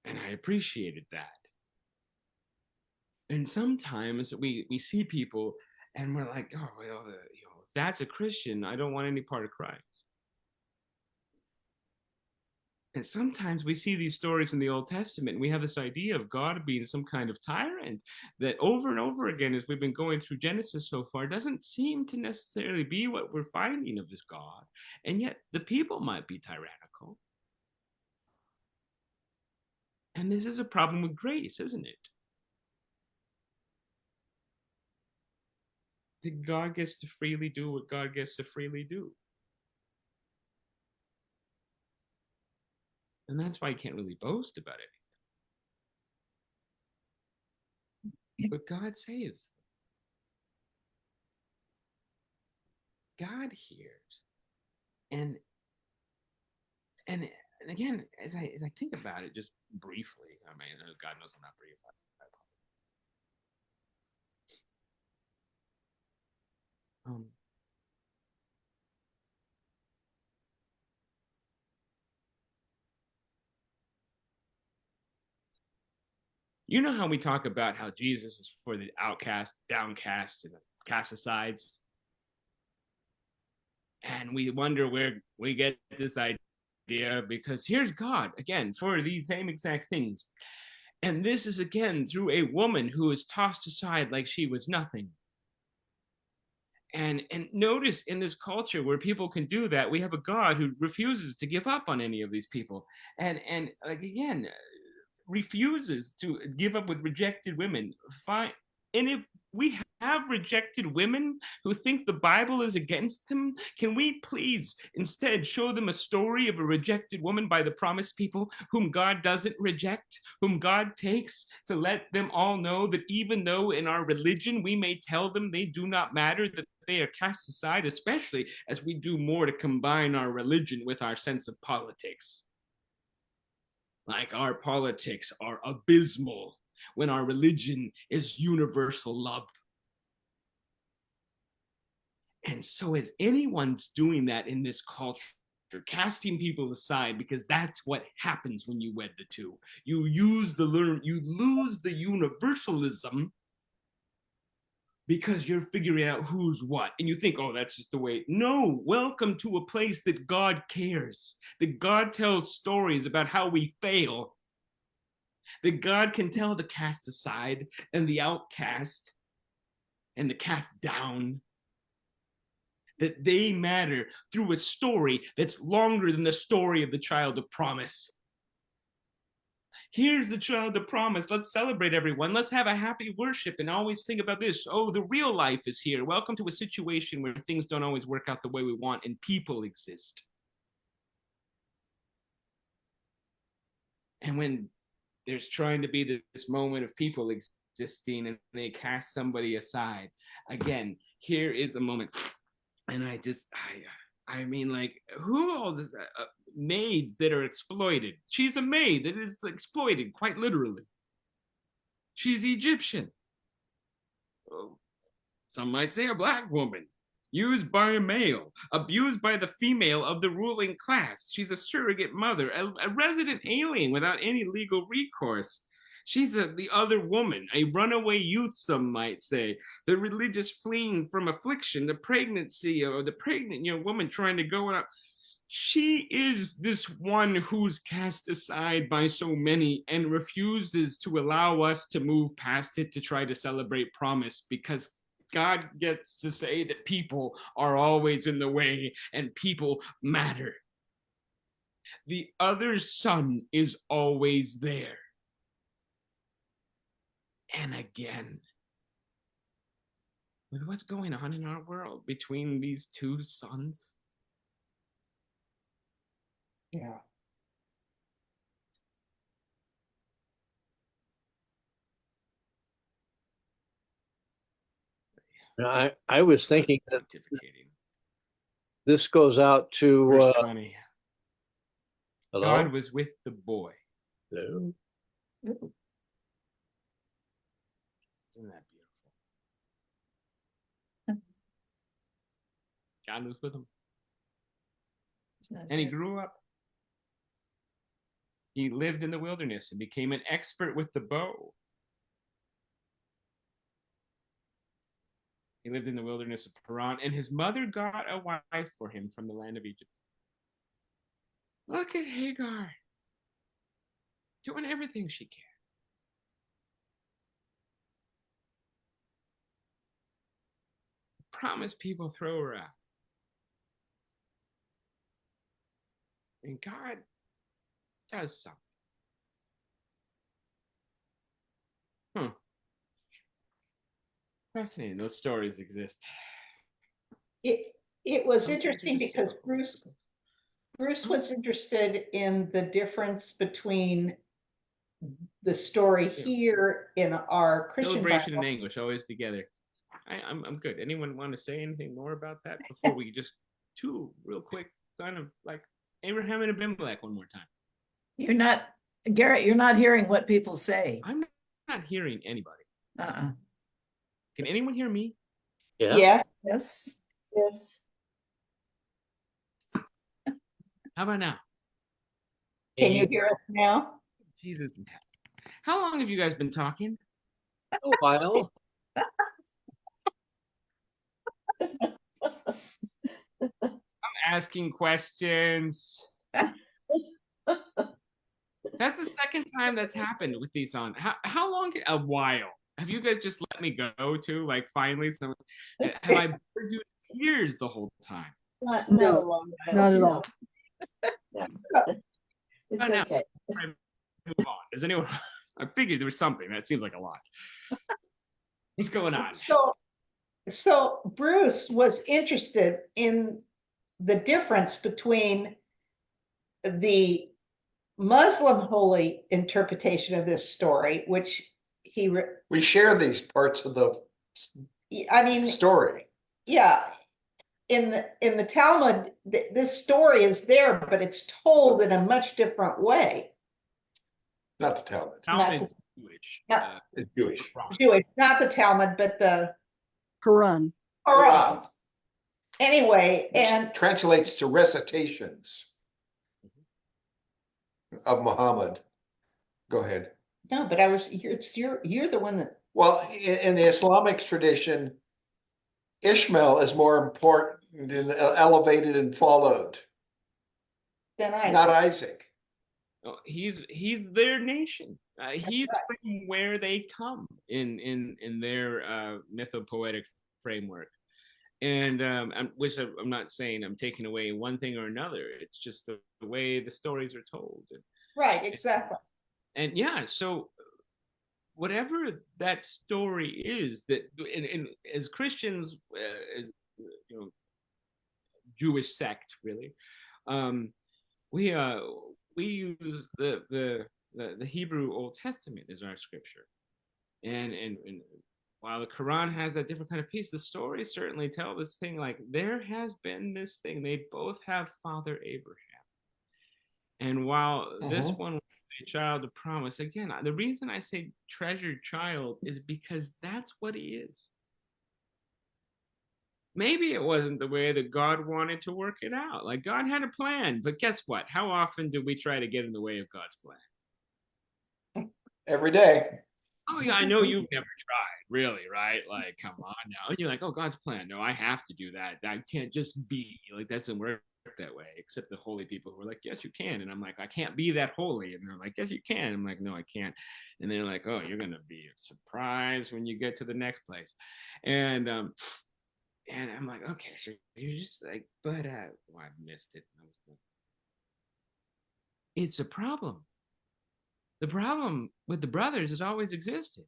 And I appreciated that. And sometimes we see people and we're like, "Oh, well, that's a Christian. I don't want any part of Christ." And sometimes we see these stories in the Old Testament, and we have this idea of God being some kind of tyrant that over and over again, as we've been going through Genesis so far, doesn't seem to necessarily be what we're finding of this God. And yet the people might be tyrannical. And this is a problem with grace, isn't it? That God gets to freely do what God gets to freely do. And that's why you can't really boast about it. But God saves them. God hears. And again, as I think about it just briefly, I mean, God knows I'm not brief. You know how we talk about how Jesus is for the outcast, downcast, and the cast asides? And we wonder where we get this idea, because here's God, again, for these same exact things. And this is, again, through a woman who is tossed aside like she was nothing. And notice in this culture where people can do that, we have a God who refuses to give up on any of these people. And like, again, refuses to give up with rejected women. Fine. And if we have rejected women who think the Bible is against them? Can we please instead show them a story of a rejected woman by the promised people whom God doesn't reject, whom God takes, to let them all know that even though in our religion we may tell them they do not matter, that they are cast aside, especially as we do more to combine our religion with our sense of politics. Like our politics are abysmal when our religion is universal love. And so as anyone's doing that in this culture, casting people aside, because that's what happens when you wed the two. You lose the universalism because you're figuring out who's what. And you think, oh, that's just the way. No, welcome to a place that God cares, that God tells stories about how we fail, that God can tell the cast aside and the outcast and the cast down, that they matter through a story that's longer than the story of the child of promise. Here's the child of promise. Let's celebrate, everyone. Let's have a happy worship and always think about this. Oh, the real life is here. Welcome to a situation where things don't always work out the way we want and people exist. And when there's trying to be this moment of people existing and they cast somebody aside, again, here is a moment. And I mean, like, who all this maids that are exploited? She's a maid that is exploited, quite literally. She's Egyptian. Some might say a black woman, used by a male, abused by the female of the ruling class. She's a surrogate mother, a resident alien without any legal recourse. She's the other woman, a runaway youth, some might say, the religious fleeing from affliction, the pregnancy, or the pregnant young woman trying to go out. She is this one who's cast aside by so many and refuses to allow us to move past it to try to celebrate promise, because God gets to say that people are always in the way and people matter. The other son is always there. And again, with what's going on in our world between these two sons. Yeah. I was thinking that Pontificating. this goes out to Verse 20. hello? God was with the boy. Hello? Isn't that beautiful? God was with him. And he grew up. He lived in the wilderness and became an expert with the bow. He lived in the wilderness of Paran, and his mother got a wife for him from the land of Egypt. Look at Hagar, doing everything she can. Promise people throw her out. And God does something. Fascinating. Those stories exist. It was Sometimes they're interesting just because cyclical. Bruce was interested in the difference between the story here in our Christian Celebration and Bible. anguish always together. I'm good. Anyone want to say anything more about that before we just two real quick kind of like Abraham and Abimelech one more time? You're not, Garrett, you're not hearing what people say. I'm not hearing anybody. Uh-uh. Can anyone hear me? Yeah. Yeah, Yes. Yes. How about now? can you hear us now? Jesus. How long have you guys been talking? A while. I'm asking questions. That's the second time that's happened with these on. How long? A while. Have you guys just let me go too? Like finally, have I bored you to tears the whole time? Not a No, long while. not at all. It's Oh, no. okay. Move on. Does anyone? I figured there was something. That seems like a lot. What's going on? So So Bruce was interested in the difference between the Muslim holy interpretation of this story, which We share these parts of the I mean, story. yeah, in the Talmud, this story is there, but it's told in a much different way. Not the Talmud. Talmud's Jewish. not- It's Jewish. Jewish, not the Talmud, but the Quran. Quran. Anyway, Which and translates to recitations of Muhammad. Go ahead. no, but you're the one that, Well, in the Islamic tradition, Ishmael is more important and elevated and followed, then I. not Isaac. Oh, he's their nation. He's from where they come in their mythopoetic framework. And I'm not saying I'm taking away one thing or another. It's just the way the stories are told. Right, exactly. And yeah, so whatever that story is, that and as Christians, as you know, Jewish sect really, we use the Hebrew Old Testament as our scripture, and while the Quran has that different kind of piece, the stories certainly tell this thing like there has been this thing. They both have Father Abraham, and while this one was a child of promise, again, the reason I say treasured child is because that's what he is. Maybe it wasn't the way that God wanted to work it out. Like God had a plan, but guess what? How often do we try to get in the way of God's plan? Every day. Oh yeah, I know you've never tried, really, right? Like, come on now. And you're like, oh, God's plan. No, I have to do that. That can't just be. Like, that doesn't work that way. Except the holy people who are like, yes, you can. And I'm like, I can't be that holy. And they're like, yes, you can. I'm like, no, I can't. And they're like, oh, you're gonna be surprised when you get to the next place. And I'm like, okay, so you're just like, but oh, I missed it. It's a problem. The problem with the brothers has always existed.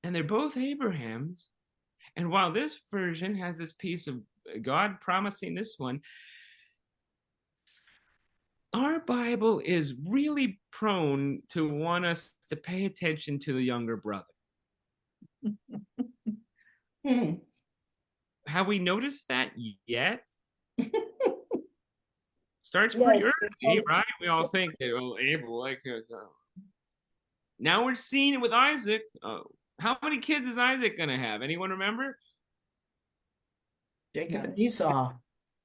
And they're both Abrahams. And while this version has this piece of God promising this one, our Bible is really prone to want us to pay attention to the younger brother. Have we noticed that yet? Starts pretty Yes, early, right? We all think that, oh, Abel, like, now we're seeing it with Isaac. How many kids is Isaac going to have? Anyone remember? Jacob and Esau,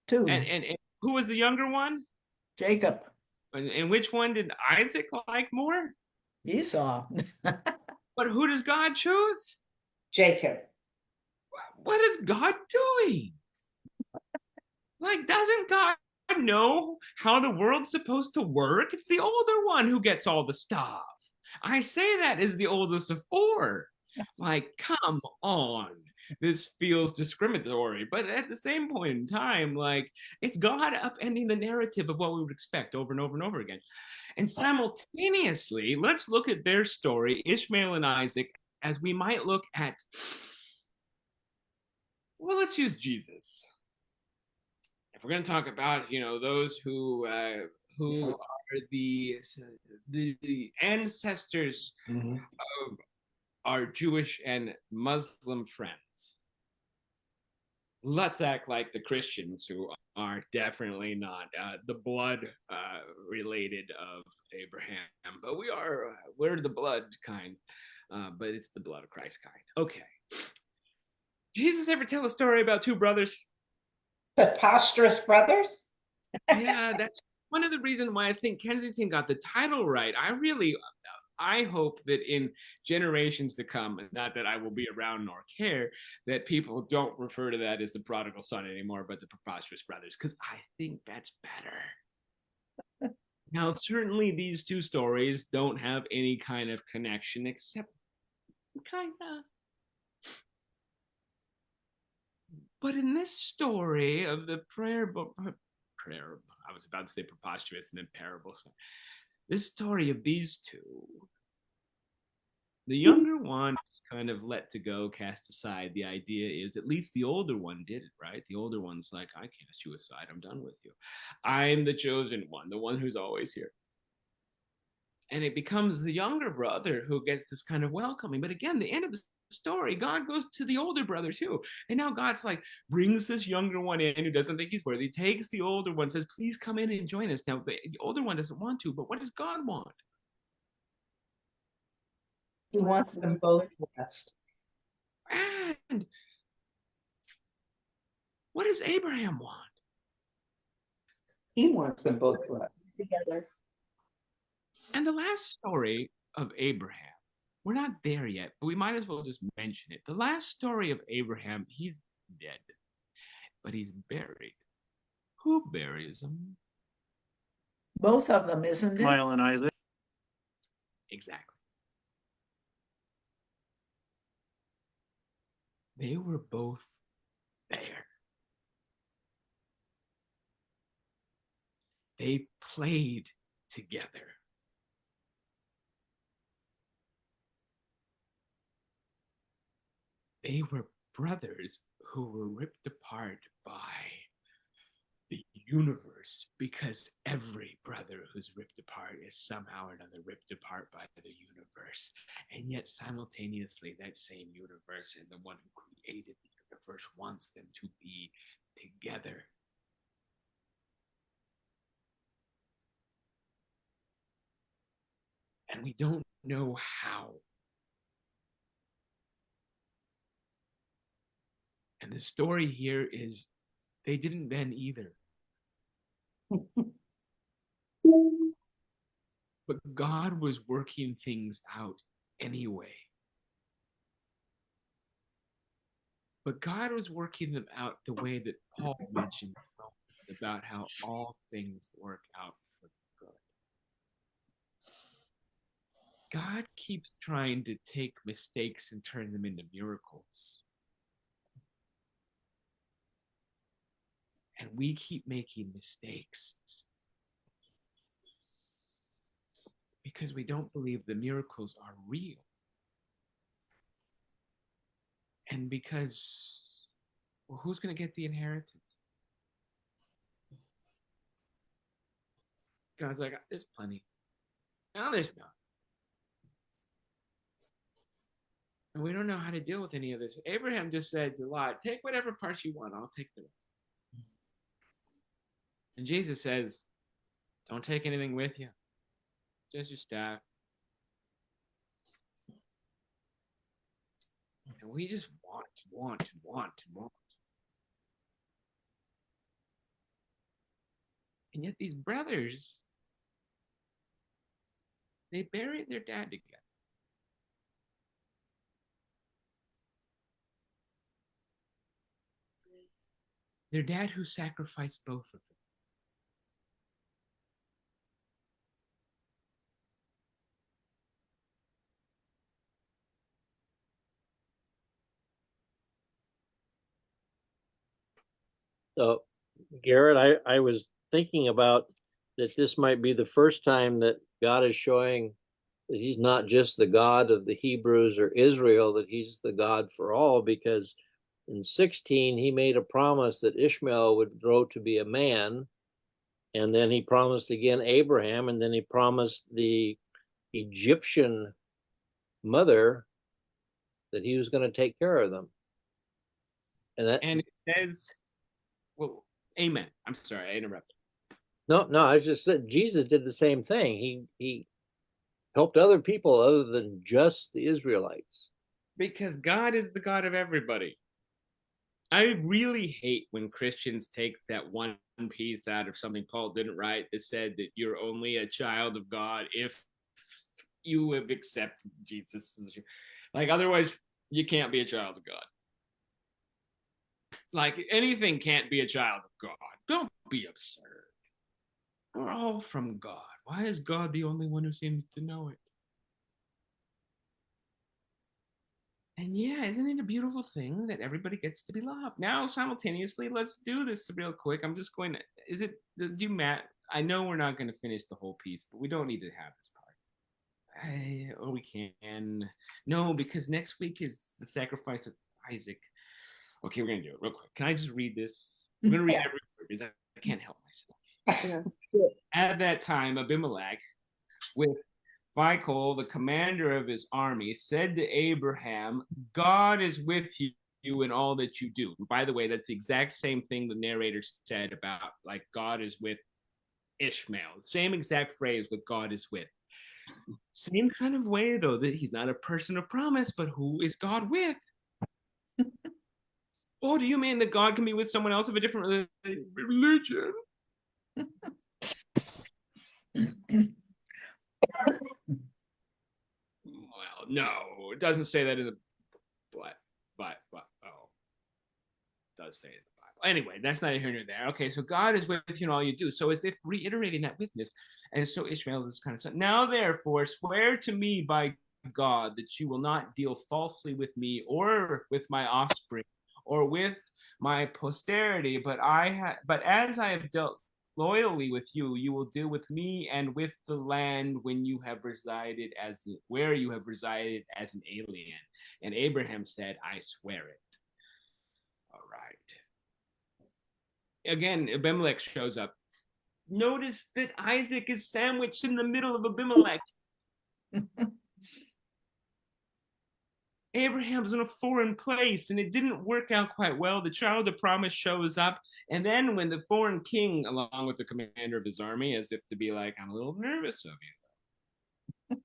two. And who was the younger one? Jacob, And which one did Isaac like more? Esau. But who does God choose? Jacob. What is God doing? Like, doesn't God know how the world's supposed to work? It's the older one who gets all the stuff. I say that as the oldest of four. Like, come on. This feels discriminatory, but at the same point in time, like, it's God upending the narrative of what we would expect over and over and over again. And simultaneously, let's look at their story, Ishmael and Isaac, as we might look at, well, let's use Jesus. If we're going to talk about, those who are the ancestors of our Jewish and Muslim friends, let's act like the Christians who are definitely not the blood related of Abraham, but we're the blood kind, but it's the blood of Christ kind. Okay. Jesus ever tell a story about two brothers? Preposterous brothers? Yeah, that's one of the reasons why I think Kensington got the title right. I hope that in generations to come, not that I will be around nor care, that people don't refer to that as the prodigal son anymore, but the preposterous brothers, because I think that's better. Now, certainly these two stories don't have any kind of connection except kind of. But in this story of the prayer, I was about to say preposterous and then parable. So this story of these two, The younger one is kind of let to go, cast aside. The idea is at least the older one did it, right? The older one's like, I cast you aside. I'm done with you. I'm the chosen one, the one who's always here. And it becomes the younger brother who gets this kind of welcoming. But again, the end of the story, God goes to the older brother too. And now God's like, brings this younger one in who doesn't think he's worthy, takes the older one, says, please come in and join us. Now, the older one doesn't want to, but what does God want? He wants them both blessed. And what does Abraham want? He wants them both blessed. Together. And the last story of Abraham, we're not there yet, but we might as well just mention it. The last story of Abraham, he's dead, but he's buried. Who buries him? Both of them, isn't it? Ishmael and Isaac. Exactly. They were both there. They played together. They were brothers who were ripped apart by the universe, because every brother who's ripped apart is somehow or another ripped apart by the universe. And yet simultaneously, that same universe and the one who created the universe wants them to be together. And we don't know how. And the story here is they didn't then either. But God was working things out anyway. But God was working them out the way that Paul mentioned about how all things work out for good. God keeps trying to take mistakes and turn them into miracles. And we keep making mistakes because we don't believe the miracles are real. And because, well, who's going to get the inheritance? God's like, there's plenty. No, there's not. And we don't know how to deal with any of this. Abraham just said to Lot, take whatever parts you want, I'll take the rest. And Jesus says, don't take anything with you, just your staff. And we just want. And yet these brothers, they buried their dad together. Their dad who sacrificed both of them. So, Garrett, I was thinking about that this might be the first time that God is showing that he's not just the God of the Hebrews or Israel, that he's the God for all, because in 16, he made a promise that Ishmael would grow to be a man. And then he promised again Abraham, and then he promised the Egyptian mother that he was going to take care of them. And it says, well, amen. I'm sorry, I interrupted. No, I just said Jesus did the same thing. He helped other people other than just the Israelites. Because God is the God of everybody. I really hate when Christians take that one piece out of something Paul didn't write that said that you're only a child of God if you have accepted Jesus. Like, otherwise, you can't be a child of God. Like, anything can't be a child of God. Don't be absurd. We're all from God. Why is God the only one who seems to know it? And yeah, isn't it a beautiful thing that everybody gets to be loved? Now, simultaneously, let's do this real quick. I'm just going to, Matt, I know we're not going to finish the whole piece, but we don't need to have this part. We can. No, because next week is the sacrifice of Isaac. Okay, we're gonna do it real quick. Can I just read this? I'm gonna read Yeah. every word because I can't help myself. At that time, Abimelech, with Phicol, the commander of his army, said to Abraham, God is with you in all that you do. By the way, that's the exact same thing the narrator said about, like, God is with Ishmael. Same exact phrase with God is with. Same kind of way, though, that he's not a person of promise, but who is God with? Oh, do you mean that God can be with someone else of a different religion? Well, no, it doesn't say that in the but oh, it does say it in the Bible. Anyway, that's neither here nor there. Okay, so God is with you in all you do. So as if reiterating that witness, and so Ishmael is kind of son. Now therefore swear to me by God that you will not deal falsely with me or with my offspring or with my posterity, but as I have dealt loyally with you, you will deal with me and with the land when you have resided as where you have resided as an alien. And Abraham said, I swear it. All right. Again, Abimelech shows up. Notice that Isaac is sandwiched in the middle of Abimelech. Abraham's in a foreign place, and it didn't work out quite well. The child of promise shows up, and then when the foreign king, along with the commander of his army, as if to be like, I'm a little nervous of you.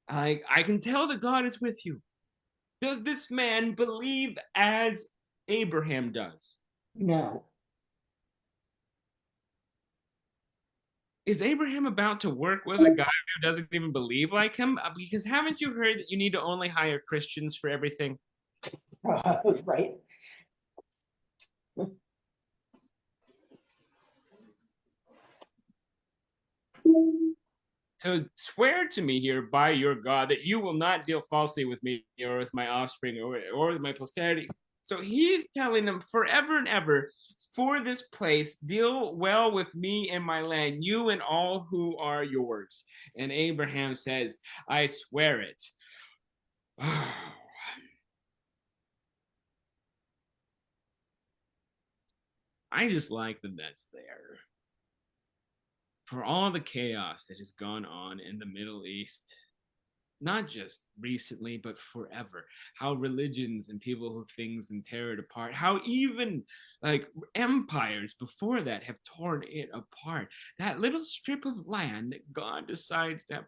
I can tell that God is with you. Does this man believe as Abraham does? No. Is Abraham about to work with a guy who doesn't even believe like him? Because haven't you heard that you need to only hire Christians for everything? Right. So swear to me here by your God that you will not deal falsely with me or with my offspring or with my posterity. So he's telling them forever and ever, for this place, deal well with me and my land, you and all who are yours. And Abraham says, I swear it. I just like that that's there. For all the chaos that has gone on in the Middle East, not just recently, but forever, how religions and people who things and tear it apart, how even like empires before that have torn it apart. That little strip of land that God decides to have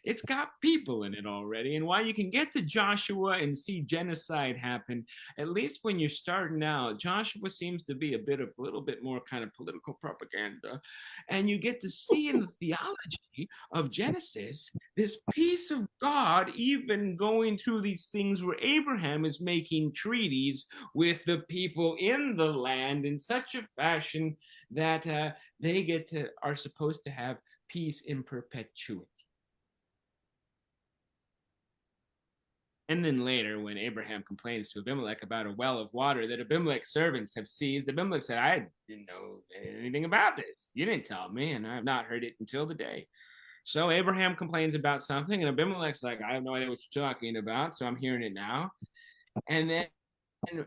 it's got people in it already. And while you can get to Joshua and see genocide happen, at least when you're starting out, Joshua seems to be a little bit more kind of political propaganda. And you get to see in the theology of Genesis this piece of God even going through these things where Abraham is making treaties with the people in the land in such a fashion that they are supposed to have peace in perpetuity. And then later, when Abraham complains to Abimelech about a well of water that Abimelech's servants have seized, Abimelech said, I didn't know anything about this. You didn't tell me, and I have not heard it until today. So Abraham complains about something, and Abimelech's like, I have no idea what you're talking about, so I'm hearing it now. And then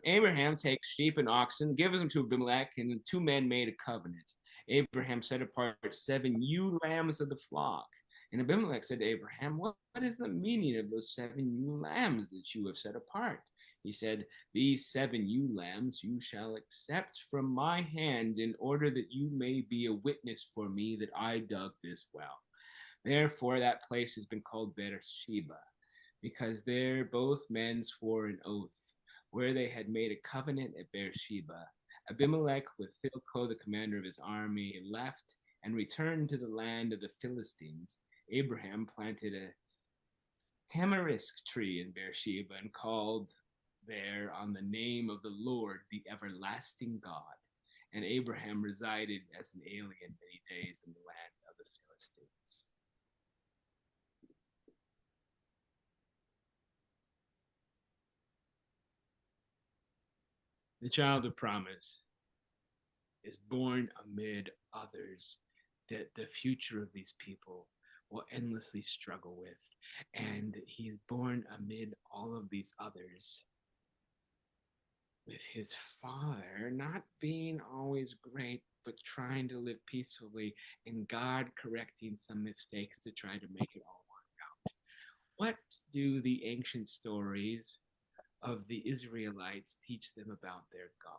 Abraham takes sheep and oxen, gives them to Abimelech, and the two men made a covenant. Abraham set apart 7 ewe lambs of the flock. And Abimelech said to Abraham, what is the meaning of those 7 ewe lambs that you have set apart? He said, these 7 ewe lambs you shall accept from my hand in order that you may be a witness for me that I dug this well. Therefore, that place has been called Beersheba, because there both men swore an oath, where they had made a covenant at Beersheba. Abimelech, with Phicol, the commander of his army, left and returned to the land of the Philistines. Abraham planted a tamarisk tree in Beersheba and called there on the name of the Lord, the everlasting God. And Abraham resided as an alien many days in the land of the Philistines. The child of promise is born amid others, that the future of these people will endlessly struggle with. And he is born amid all of these others, with his father not being always great, but trying to live peacefully, and God correcting some mistakes to try to make it all work out. What do the ancient stories of the Israelites teach them about their God?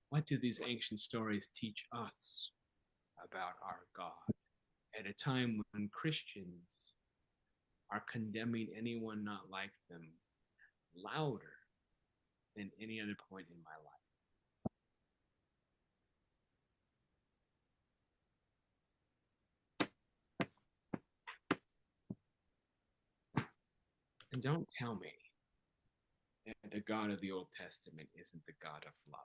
What do these ancient stories teach us about our God at a time when Christians are condemning anyone not like them louder than any other point in my life? And don't tell me that the God of the Old Testament isn't the God of love.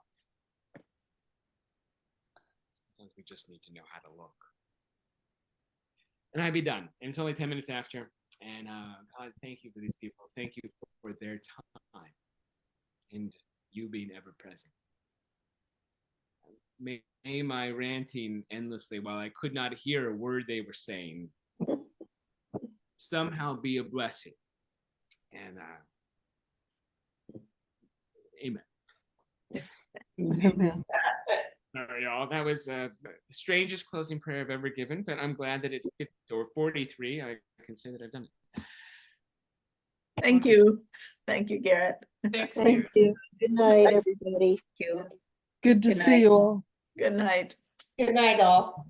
Sometimes we just need to know how to look. And I'd be done. And it's only 10 minutes after. And God, thank you for these people. Thank you for their time and you being ever present. May my ranting endlessly while I could not hear a word they were saying somehow be a blessing. And amen. Amen. All right, y'all. That was the strangest closing prayer I've ever given, but I'm glad that it fit, or 43. I can say that I've done it. Thank you. Thank you, Garrett. Thanks, Thank you. Good night, everybody. Thank you. Good to Good see night. you all. Good night. Good night, all.